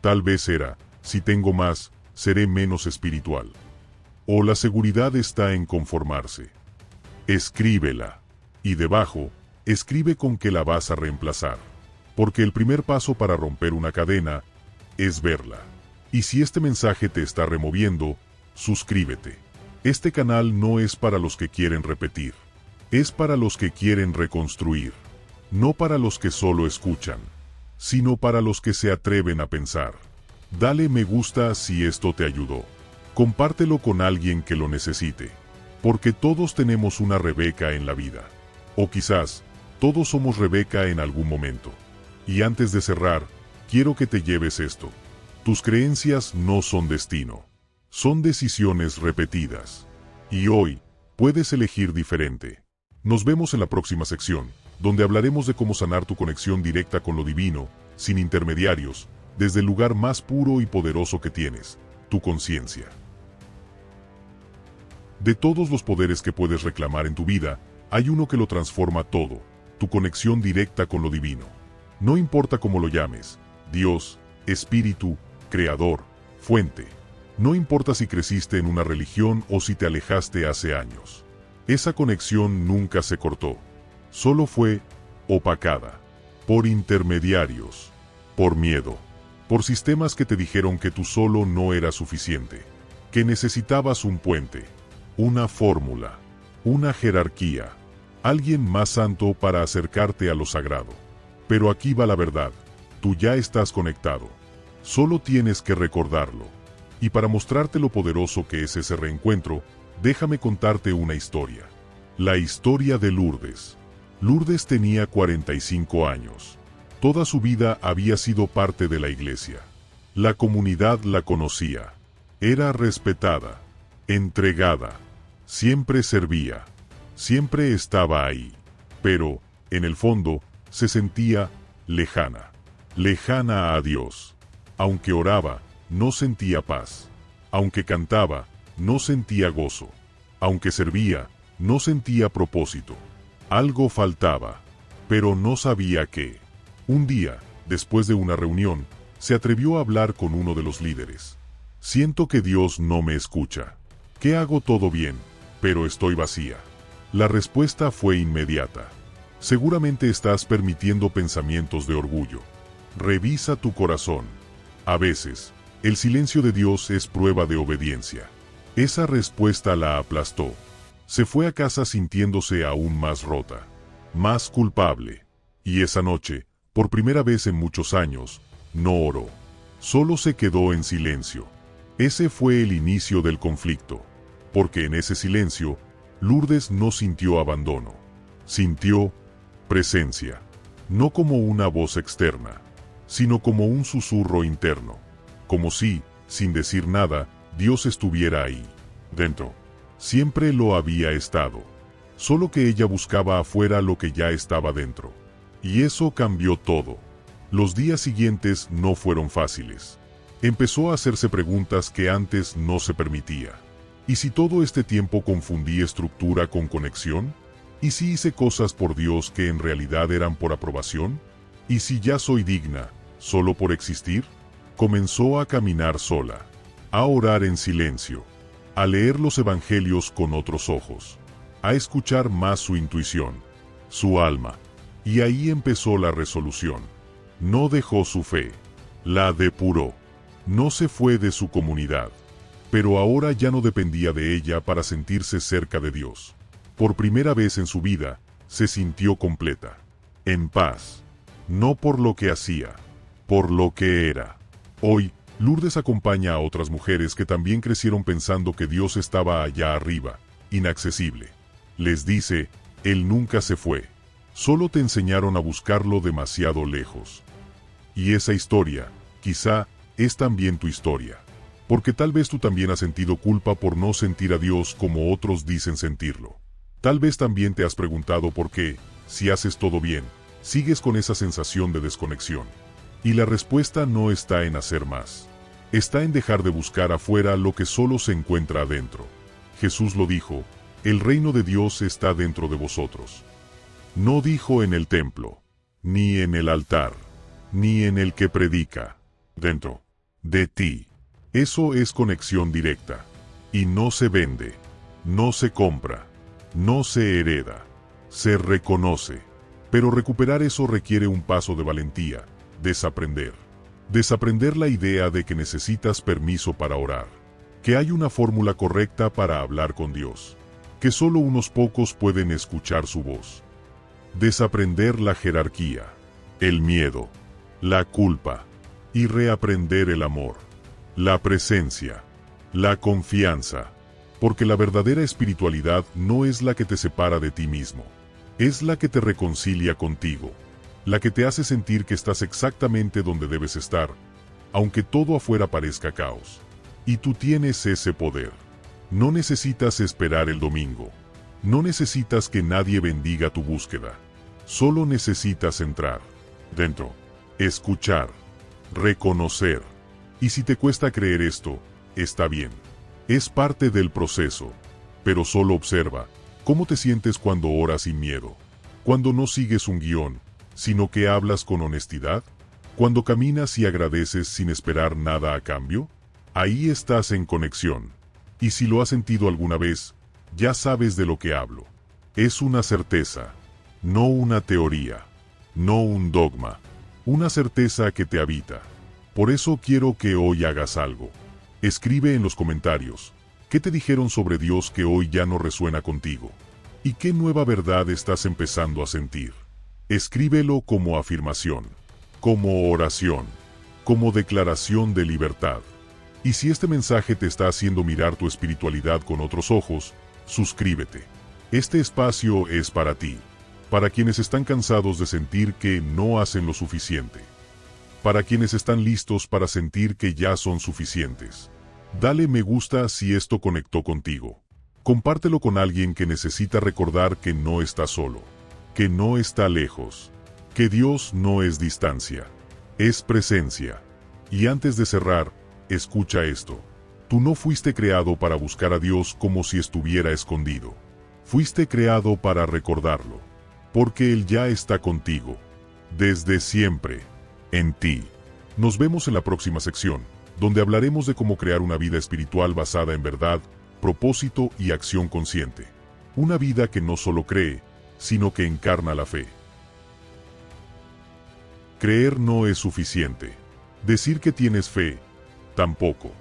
Tal vez era, si tengo más, seré menos espiritual. O la seguridad está en conformarse. Escríbela. Y debajo, escribe con qué la vas a reemplazar. Porque el primer paso para romper una cadena es verla. Y si este mensaje te está removiendo, suscríbete. Este canal no es para los que quieren repetir. Es para los que quieren reconstruir. No para los que solo escuchan, sino para los que se atreven a pensar. Dale me gusta si esto te ayudó. Compártelo con alguien que lo necesite. Porque todos tenemos una Rebeca en la vida. O quizás, todos somos Rebeca en algún momento. Y antes de cerrar, quiero que te lleves esto. Tus creencias no son destino. Son decisiones repetidas. Y hoy, puedes elegir diferente. Nos vemos en la próxima sección, donde hablaremos de cómo sanar tu conexión directa con lo divino, sin intermediarios, desde el lugar más puro y poderoso que tienes, tu conciencia. De todos los poderes que puedes reclamar en tu vida, hay uno que lo transforma todo, tu conexión directa con lo divino. No importa cómo lo llames, Dios, Espíritu, Creador, Fuente. No importa si creciste en una religión o si te alejaste hace años. Esa conexión nunca se cortó. Solo fue opacada. Por intermediarios. Por miedo. Por sistemas que te dijeron que tú solo no eras suficiente. Que necesitabas un puente. Una fórmula. Una jerarquía. Alguien más santo para acercarte a lo sagrado. Pero aquí va la verdad. Tú ya estás conectado. Solo tienes que recordarlo. Y para mostrarte lo poderoso que es ese reencuentro, déjame contarte una historia. La historia de Lourdes. Lourdes tenía 45 años. Toda su vida había sido parte de la iglesia. La comunidad la conocía. Era respetada, entregada, siempre servía, siempre estaba ahí. Pero, en el fondo, se sentía lejana. Lejana a Dios. Aunque oraba, no sentía paz. Aunque cantaba, no sentía gozo. Aunque servía, no sentía propósito. Algo faltaba, pero no sabía qué. Un día, después de una reunión, se atrevió a hablar con uno de los líderes. Siento que Dios no me escucha. Que hago todo bien, pero estoy vacía. La respuesta fue inmediata. Seguramente estás permitiendo pensamientos de orgullo. Revisa tu corazón. A veces, el silencio de Dios es prueba de obediencia. Esa respuesta la aplastó. Se fue a casa sintiéndose aún más rota, más culpable. Y esa noche, por primera vez en muchos años, no oró. Solo se quedó en silencio. Ese fue el inicio del conflicto. Porque en ese silencio, Lourdes no sintió abandono. Sintió presencia. No como una voz externa, sino como un susurro interno. Como si, sin decir nada, Dios estuviera ahí, dentro. Siempre lo había estado. Solo que ella buscaba afuera lo que ya estaba dentro. Y eso cambió todo. Los días siguientes no fueron fáciles. Empezó a hacerse preguntas que antes no se permitía. ¿Y si todo este tiempo confundí estructura con conexión? ¿Y si hice cosas por Dios que en realidad eran por aprobación? ¿Y si ya soy digna, solo por existir? Comenzó a caminar sola, a orar en silencio, a leer los evangelios con otros ojos, a escuchar más su intuición, su alma. Y ahí empezó la resolución. No dejó su fe, la depuró. No se fue de su comunidad, pero ahora ya no dependía de ella para sentirse cerca de Dios. Por primera vez en su vida, se sintió completa, en paz, no por lo que hacía, por lo que era. Hoy, Lourdes acompaña a otras mujeres que también crecieron pensando que Dios estaba allá arriba, inaccesible. Les dice, Él nunca se fue, solo te enseñaron a buscarlo demasiado lejos. Y esa historia, quizá, es también tu historia. Porque tal vez tú también has sentido culpa por no sentir a Dios como otros dicen sentirlo. Tal vez también te has preguntado por qué, si haces todo bien, sigues con esa sensación de desconexión. Y la respuesta no está en hacer más. Está en dejar de buscar afuera lo que solo se encuentra adentro. Jesús lo dijo, el reino de Dios está dentro de vosotros. No dijo en el templo, ni en el altar, ni en el que predica. Dentro de ti. Eso es conexión directa. Y no se vende, no se compra, no se hereda, se reconoce. Pero recuperar eso requiere un paso de valentía, desaprender. Desaprender la idea de que necesitas permiso para orar, que hay una fórmula correcta para hablar con Dios, que solo unos pocos pueden escuchar su voz. Desaprender la jerarquía, el miedo, la culpa, y reaprender el amor, la presencia, la confianza, porque la verdadera espiritualidad no es la que te separa de ti mismo, es la que te reconcilia contigo, la que te hace sentir que estás exactamente donde debes estar, aunque todo afuera parezca caos. Y tú tienes ese poder. No necesitas esperar el domingo. No necesitas que nadie bendiga tu búsqueda. Solo necesitas entrar, dentro, escuchar, reconocer. Y si te cuesta creer esto, está bien. Es parte del proceso. Pero solo observa, ¿cómo te sientes cuando oras sin miedo? Cuando no sigues un guión, sino que hablas con honestidad. Cuando caminas y agradeces sin esperar nada a cambio. Ahí estás en conexión. Y si lo has sentido alguna vez, ya sabes de lo que hablo. Es una certeza, no una teoría, no un dogma. Una certeza que te habita. Por eso quiero que hoy hagas algo. Escribe en los comentarios, ¿qué te dijeron sobre Dios que hoy ya no resuena contigo? ¿Y qué nueva verdad estás empezando a sentir? Escríbelo como afirmación, como oración, como declaración de libertad. Y si este mensaje te está haciendo mirar tu espiritualidad con otros ojos, suscríbete. Este espacio es para ti, para quienes están cansados de sentir que no hacen lo suficiente, para quienes están listos para sentir que ya son suficientes. Dale me gusta si esto conectó contigo. Compártelo con alguien que necesita recordar que no está solo, que no está lejos, que Dios no es distancia, es presencia. Y antes de cerrar, escucha esto. Tú no fuiste creado para buscar a Dios como si estuviera escondido. Fuiste creado para recordarlo, porque Él ya está contigo, desde siempre, en ti. Nos vemos en la próxima sección, donde hablaremos de cómo crear una vida espiritual basada en verdad, propósito y acción consciente. Una vida que no solo cree, sino que encarna la fe. Creer no es suficiente. Decir que tienes fe, tampoco.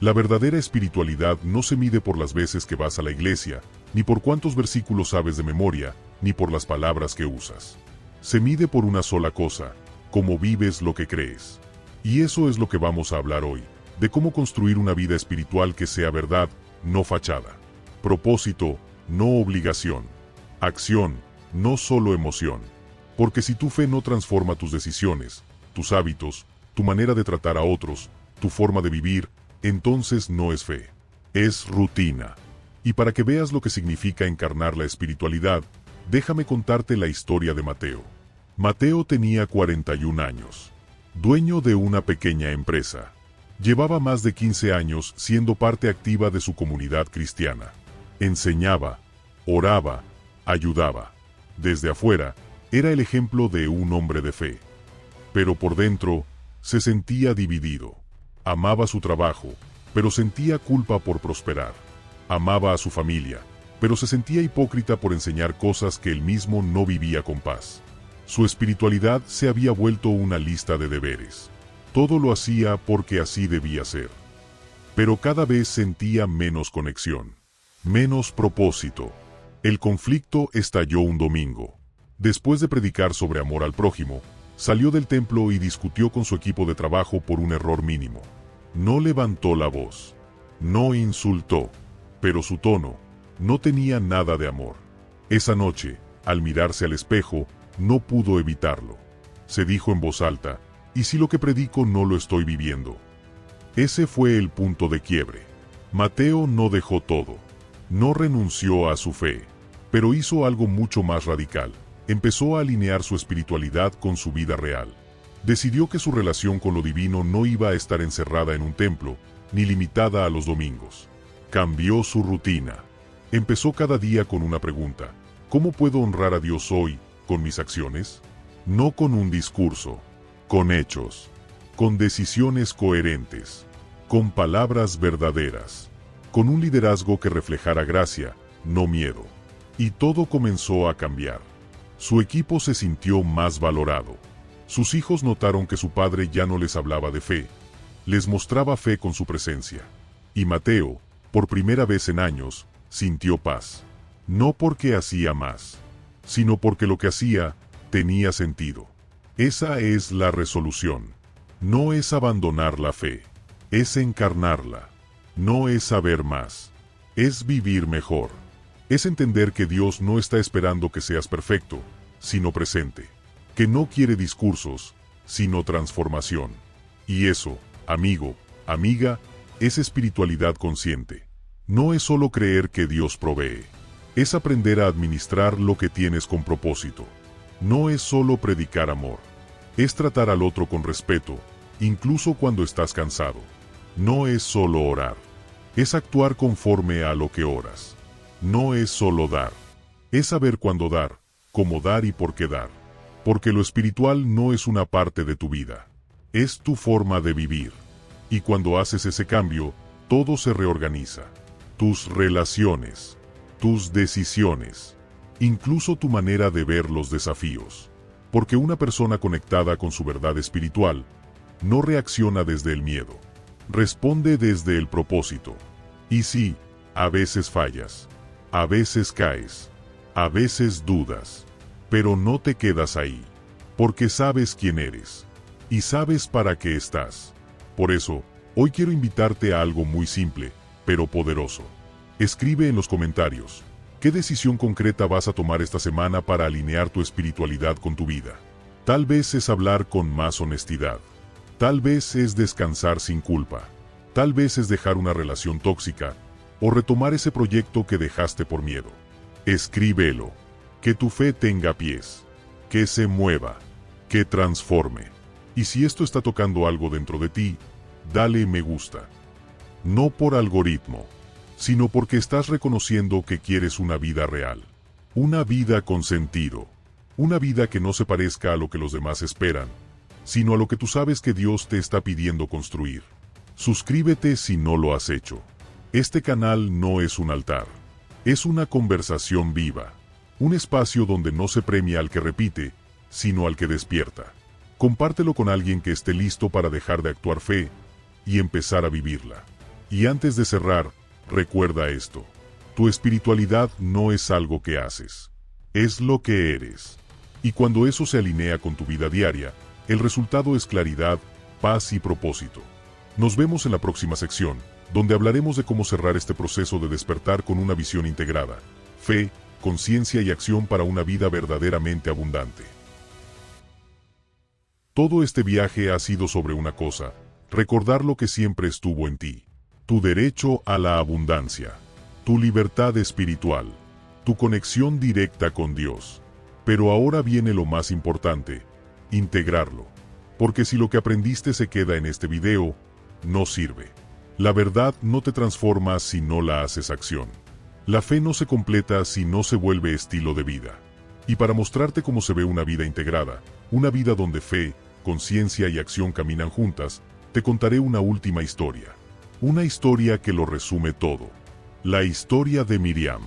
La verdadera espiritualidad no se mide por las veces que vas a la iglesia, ni por cuántos versículos sabes de memoria, ni por las palabras que usas. Se mide por una sola cosa, cómo vives lo que crees. Y eso es lo que vamos a hablar hoy, de cómo construir una vida espiritual que sea verdad, no fachada. Propósito, no obligación. Acción, no solo emoción. Porque si tu fe no transforma tus decisiones, tus hábitos, tu manera de tratar a otros, tu forma de vivir, entonces no es fe. Es rutina. Y para que veas lo que significa encarnar la espiritualidad, déjame contarte la historia de Mateo. Mateo tenía 41 años. Dueño de una pequeña empresa. Llevaba más de 15 años siendo parte activa de su comunidad cristiana. Enseñaba, oraba, ayudaba. Desde afuera, era el ejemplo de un hombre de fe. Pero por dentro, se sentía dividido. Amaba su trabajo, pero sentía culpa por prosperar. Amaba a su familia, pero se sentía hipócrita por enseñar cosas que él mismo no vivía con paz. Su espiritualidad se había vuelto una lista de deberes. Todo lo hacía porque así debía ser. Pero cada vez sentía menos conexión, menos propósito. El conflicto estalló un domingo. Después de predicar sobre amor al prójimo, salió del templo y discutió con su equipo de trabajo por un error mínimo. No levantó la voz, no insultó, pero su tono no tenía nada de amor. Esa noche, al mirarse al espejo, no pudo evitarlo. Se dijo en voz alta, ¿y si lo que predico no lo estoy viviendo? Ese fue el punto de quiebre. Mateo no dejó todo. No renunció a su fe, pero hizo algo mucho más radical. Empezó a alinear su espiritualidad con su vida real. Decidió que su relación con lo divino no iba a estar encerrada en un templo, ni limitada a los domingos. Cambió su rutina. Empezó cada día con una pregunta: ¿cómo puedo honrar a Dios hoy, con mis acciones? No con un discurso, con hechos, con decisiones coherentes, con palabras verdaderas, con un liderazgo que reflejara gracia, no miedo. Y todo comenzó a cambiar. Su equipo se sintió más valorado. Sus hijos notaron que su padre ya no les hablaba de fe, les mostraba fe con su presencia. Y Mateo, por primera vez en años, sintió paz. No porque hacía más, sino porque lo que hacía tenía sentido. Esa es la resolución. No es abandonar la fe, es encarnarla. No es saber más, es vivir mejor. Es entender que Dios no está esperando que seas perfecto, sino presente. Que no quiere discursos, sino transformación. Y eso, amigo, amiga, es espiritualidad consciente. No es solo creer que Dios provee. Es aprender a administrar lo que tienes con propósito. No es solo predicar amor. Es tratar al otro con respeto, incluso cuando estás cansado. No es solo orar. Es actuar conforme a lo que oras. No es solo dar. Es saber cuándo dar, cómo dar y por qué dar. Porque lo espiritual no es una parte de tu vida. Es tu forma de vivir. Y cuando haces ese cambio, todo se reorganiza. Tus relaciones, tus decisiones, incluso tu manera de ver los desafíos. Porque una persona conectada con su verdad espiritual no reacciona desde el miedo. Responde desde el propósito. Y sí, a veces fallas. A veces caes. A veces dudas. Pero no te quedas ahí. Porque sabes quién eres. Y sabes para qué estás. Por eso, Hoy quiero invitarte a algo muy simple, pero poderoso. Escribe en los comentarios, ¿qué decisión concreta vas a tomar esta semana para alinear tu espiritualidad con tu vida? Tal vez es hablar con más honestidad. Tal vez es descansar sin culpa. Tal vez es dejar una relación tóxica o retomar ese proyecto que dejaste por miedo. Escríbelo. Que tu fe tenga pies. Que se mueva. Que transforme. Y si esto está tocando algo dentro de ti, dale me gusta. No por algoritmo, sino porque estás reconociendo que quieres una vida real. Una vida con sentido. Una vida que no se parezca a lo que los demás esperan, sino a lo que tú sabes que Dios te está pidiendo construir. Suscríbete si no lo has hecho. Este canal no es un altar. Es una conversación viva. Un espacio donde no se premia al que repite, sino al que despierta. Compártelo con alguien que esté listo para dejar de actuar fe y empezar a vivirla. Y antes de cerrar, recuerda esto. Tu espiritualidad no es algo que haces. Es lo que eres. Y cuando eso se alinea con tu vida diaria, el resultado es claridad, paz y propósito. Nos vemos en la próxima sección, donde hablaremos de cómo cerrar este proceso de despertar con una visión integrada, fe, conciencia y acción para una vida verdaderamente abundante. Todo este viaje ha sido sobre una cosa, recordar lo que siempre estuvo en ti. Tu derecho a la abundancia, tu libertad espiritual, tu conexión directa con Dios. Pero ahora viene lo más importante, integrarlo. Porque si lo que aprendiste se queda en este video, no sirve. La verdad no te transforma si no la haces acción. La fe no se completa si no se vuelve estilo de vida. Y para mostrarte cómo se ve una vida integrada, una vida donde fe, conciencia y acción caminan juntas, te contaré una última historia. Una historia que lo resume todo. La historia de Miriam.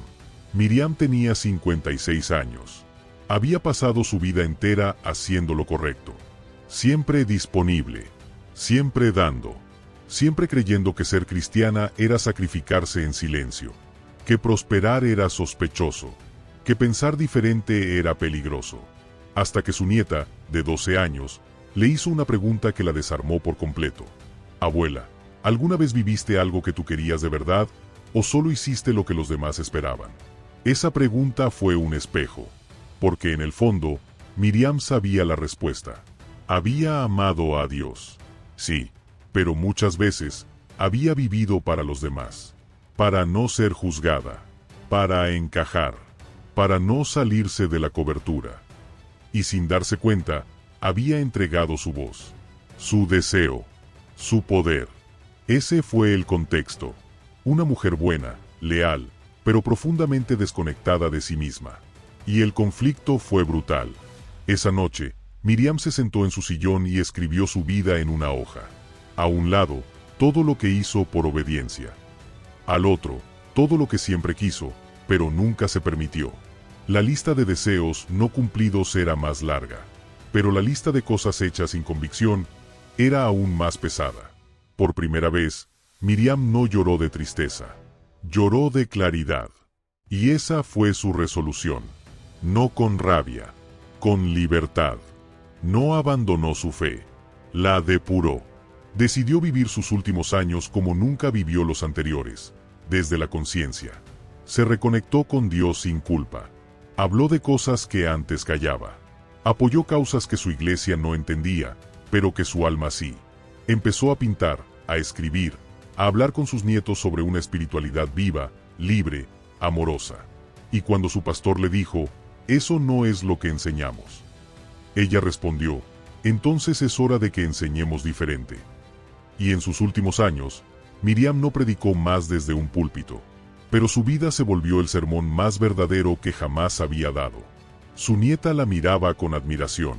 Miriam tenía 56 años. Había pasado su vida entera haciendo lo correcto. Siempre disponible. Siempre dando. Siempre creyendo que ser cristiana era sacrificarse en silencio. Que prosperar era sospechoso. Que pensar diferente era peligroso. Hasta que su nieta, de 12 años, le hizo una pregunta que la desarmó por completo. Abuela, ¿alguna vez viviste algo que tú querías de verdad, o solo hiciste lo que los demás esperaban? Esa pregunta fue un espejo, porque en el fondo, Miriam sabía la respuesta. Había amado a Dios. Sí, pero muchas veces, había vivido para los demás. Para no ser juzgada. Para encajar. Para no salirse de la cobertura. Y sin darse cuenta, había entregado su voz, su deseo, su poder. Ese fue el contexto. Una mujer buena, leal, pero profundamente desconectada de sí misma. Y el conflicto fue brutal. Esa noche, Miriam se sentó en su sillón y escribió su vida en una hoja. A un lado, todo lo que hizo por obediencia. Al otro, todo lo que siempre quiso, pero nunca se permitió. La lista de deseos no cumplidos era más larga. Pero la lista de cosas hechas sin convicción era aún más pesada. Por primera vez, Miriam no lloró de tristeza. Lloró de claridad. Y esa fue su resolución. No con rabia, con libertad. No abandonó su fe. La depuró. Decidió vivir sus últimos años como nunca vivió los anteriores, desde la conciencia. Se reconectó con Dios sin culpa. Habló de cosas que antes callaba. Apoyó causas que su iglesia no entendía, pero que su alma sí. Empezó a pintar, a escribir, a hablar con sus nietos sobre una espiritualidad viva, libre, amorosa. Y cuando su pastor le dijo, «Eso no es lo que enseñamos», ella respondió, «Entonces es hora de que enseñemos diferente». Y en sus últimos años, Miriam no predicó más desde un púlpito, pero su vida se volvió el sermón más verdadero que jamás había dado. Su nieta la miraba con admiración,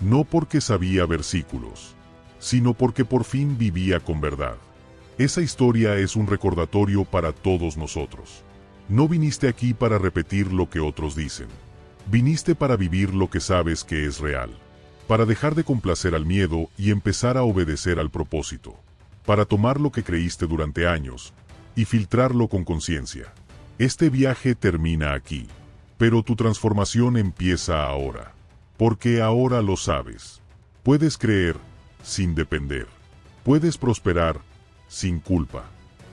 no porque sabía versículos, sino porque por fin vivía con verdad. Esa historia es un recordatorio para todos nosotros. No viniste aquí para repetir lo que otros dicen. Viniste para vivir lo que sabes que es real. Para dejar de complacer al miedo y empezar a obedecer al propósito. Para tomar lo que creíste durante años y filtrarlo con conciencia. Este viaje termina aquí. Pero tu transformación empieza ahora. Porque ahora lo sabes. Puedes creer, sin depender. Puedes prosperar, sin culpa.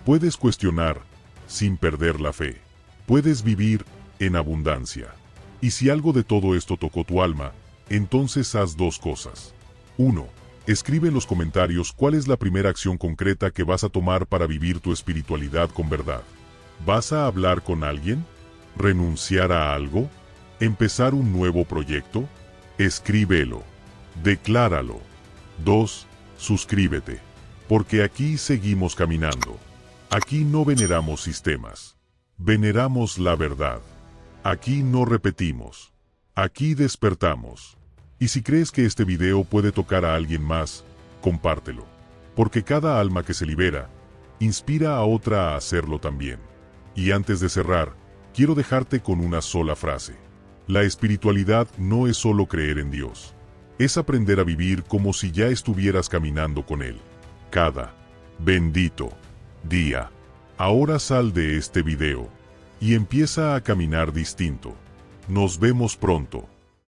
Puedes cuestionar, sin perder la fe. Puedes vivir en abundancia. Y si algo de todo esto tocó tu alma, entonces haz dos cosas. 1. Escribe en los comentarios cuál es la primera acción concreta que vas a tomar para vivir tu espiritualidad con verdad. ¿Vas a hablar con alguien? ¿Renunciar a algo? ¿Empezar un nuevo proyecto? Escríbelo. Decláralo. 2. Suscríbete. Porque aquí seguimos caminando. Aquí no veneramos sistemas. Veneramos la verdad. Aquí no repetimos. Aquí despertamos. Y si crees que este video puede tocar a alguien más, compártelo. Porque cada alma que se libera, inspira a otra a hacerlo también. Y antes de cerrar, quiero dejarte con una sola frase. La espiritualidad no es solo creer en Dios. Es aprender a vivir como si ya estuvieras caminando con Él. Cada bendito día. Ahora sal de este video y empieza a caminar distinto. Nos vemos pronto.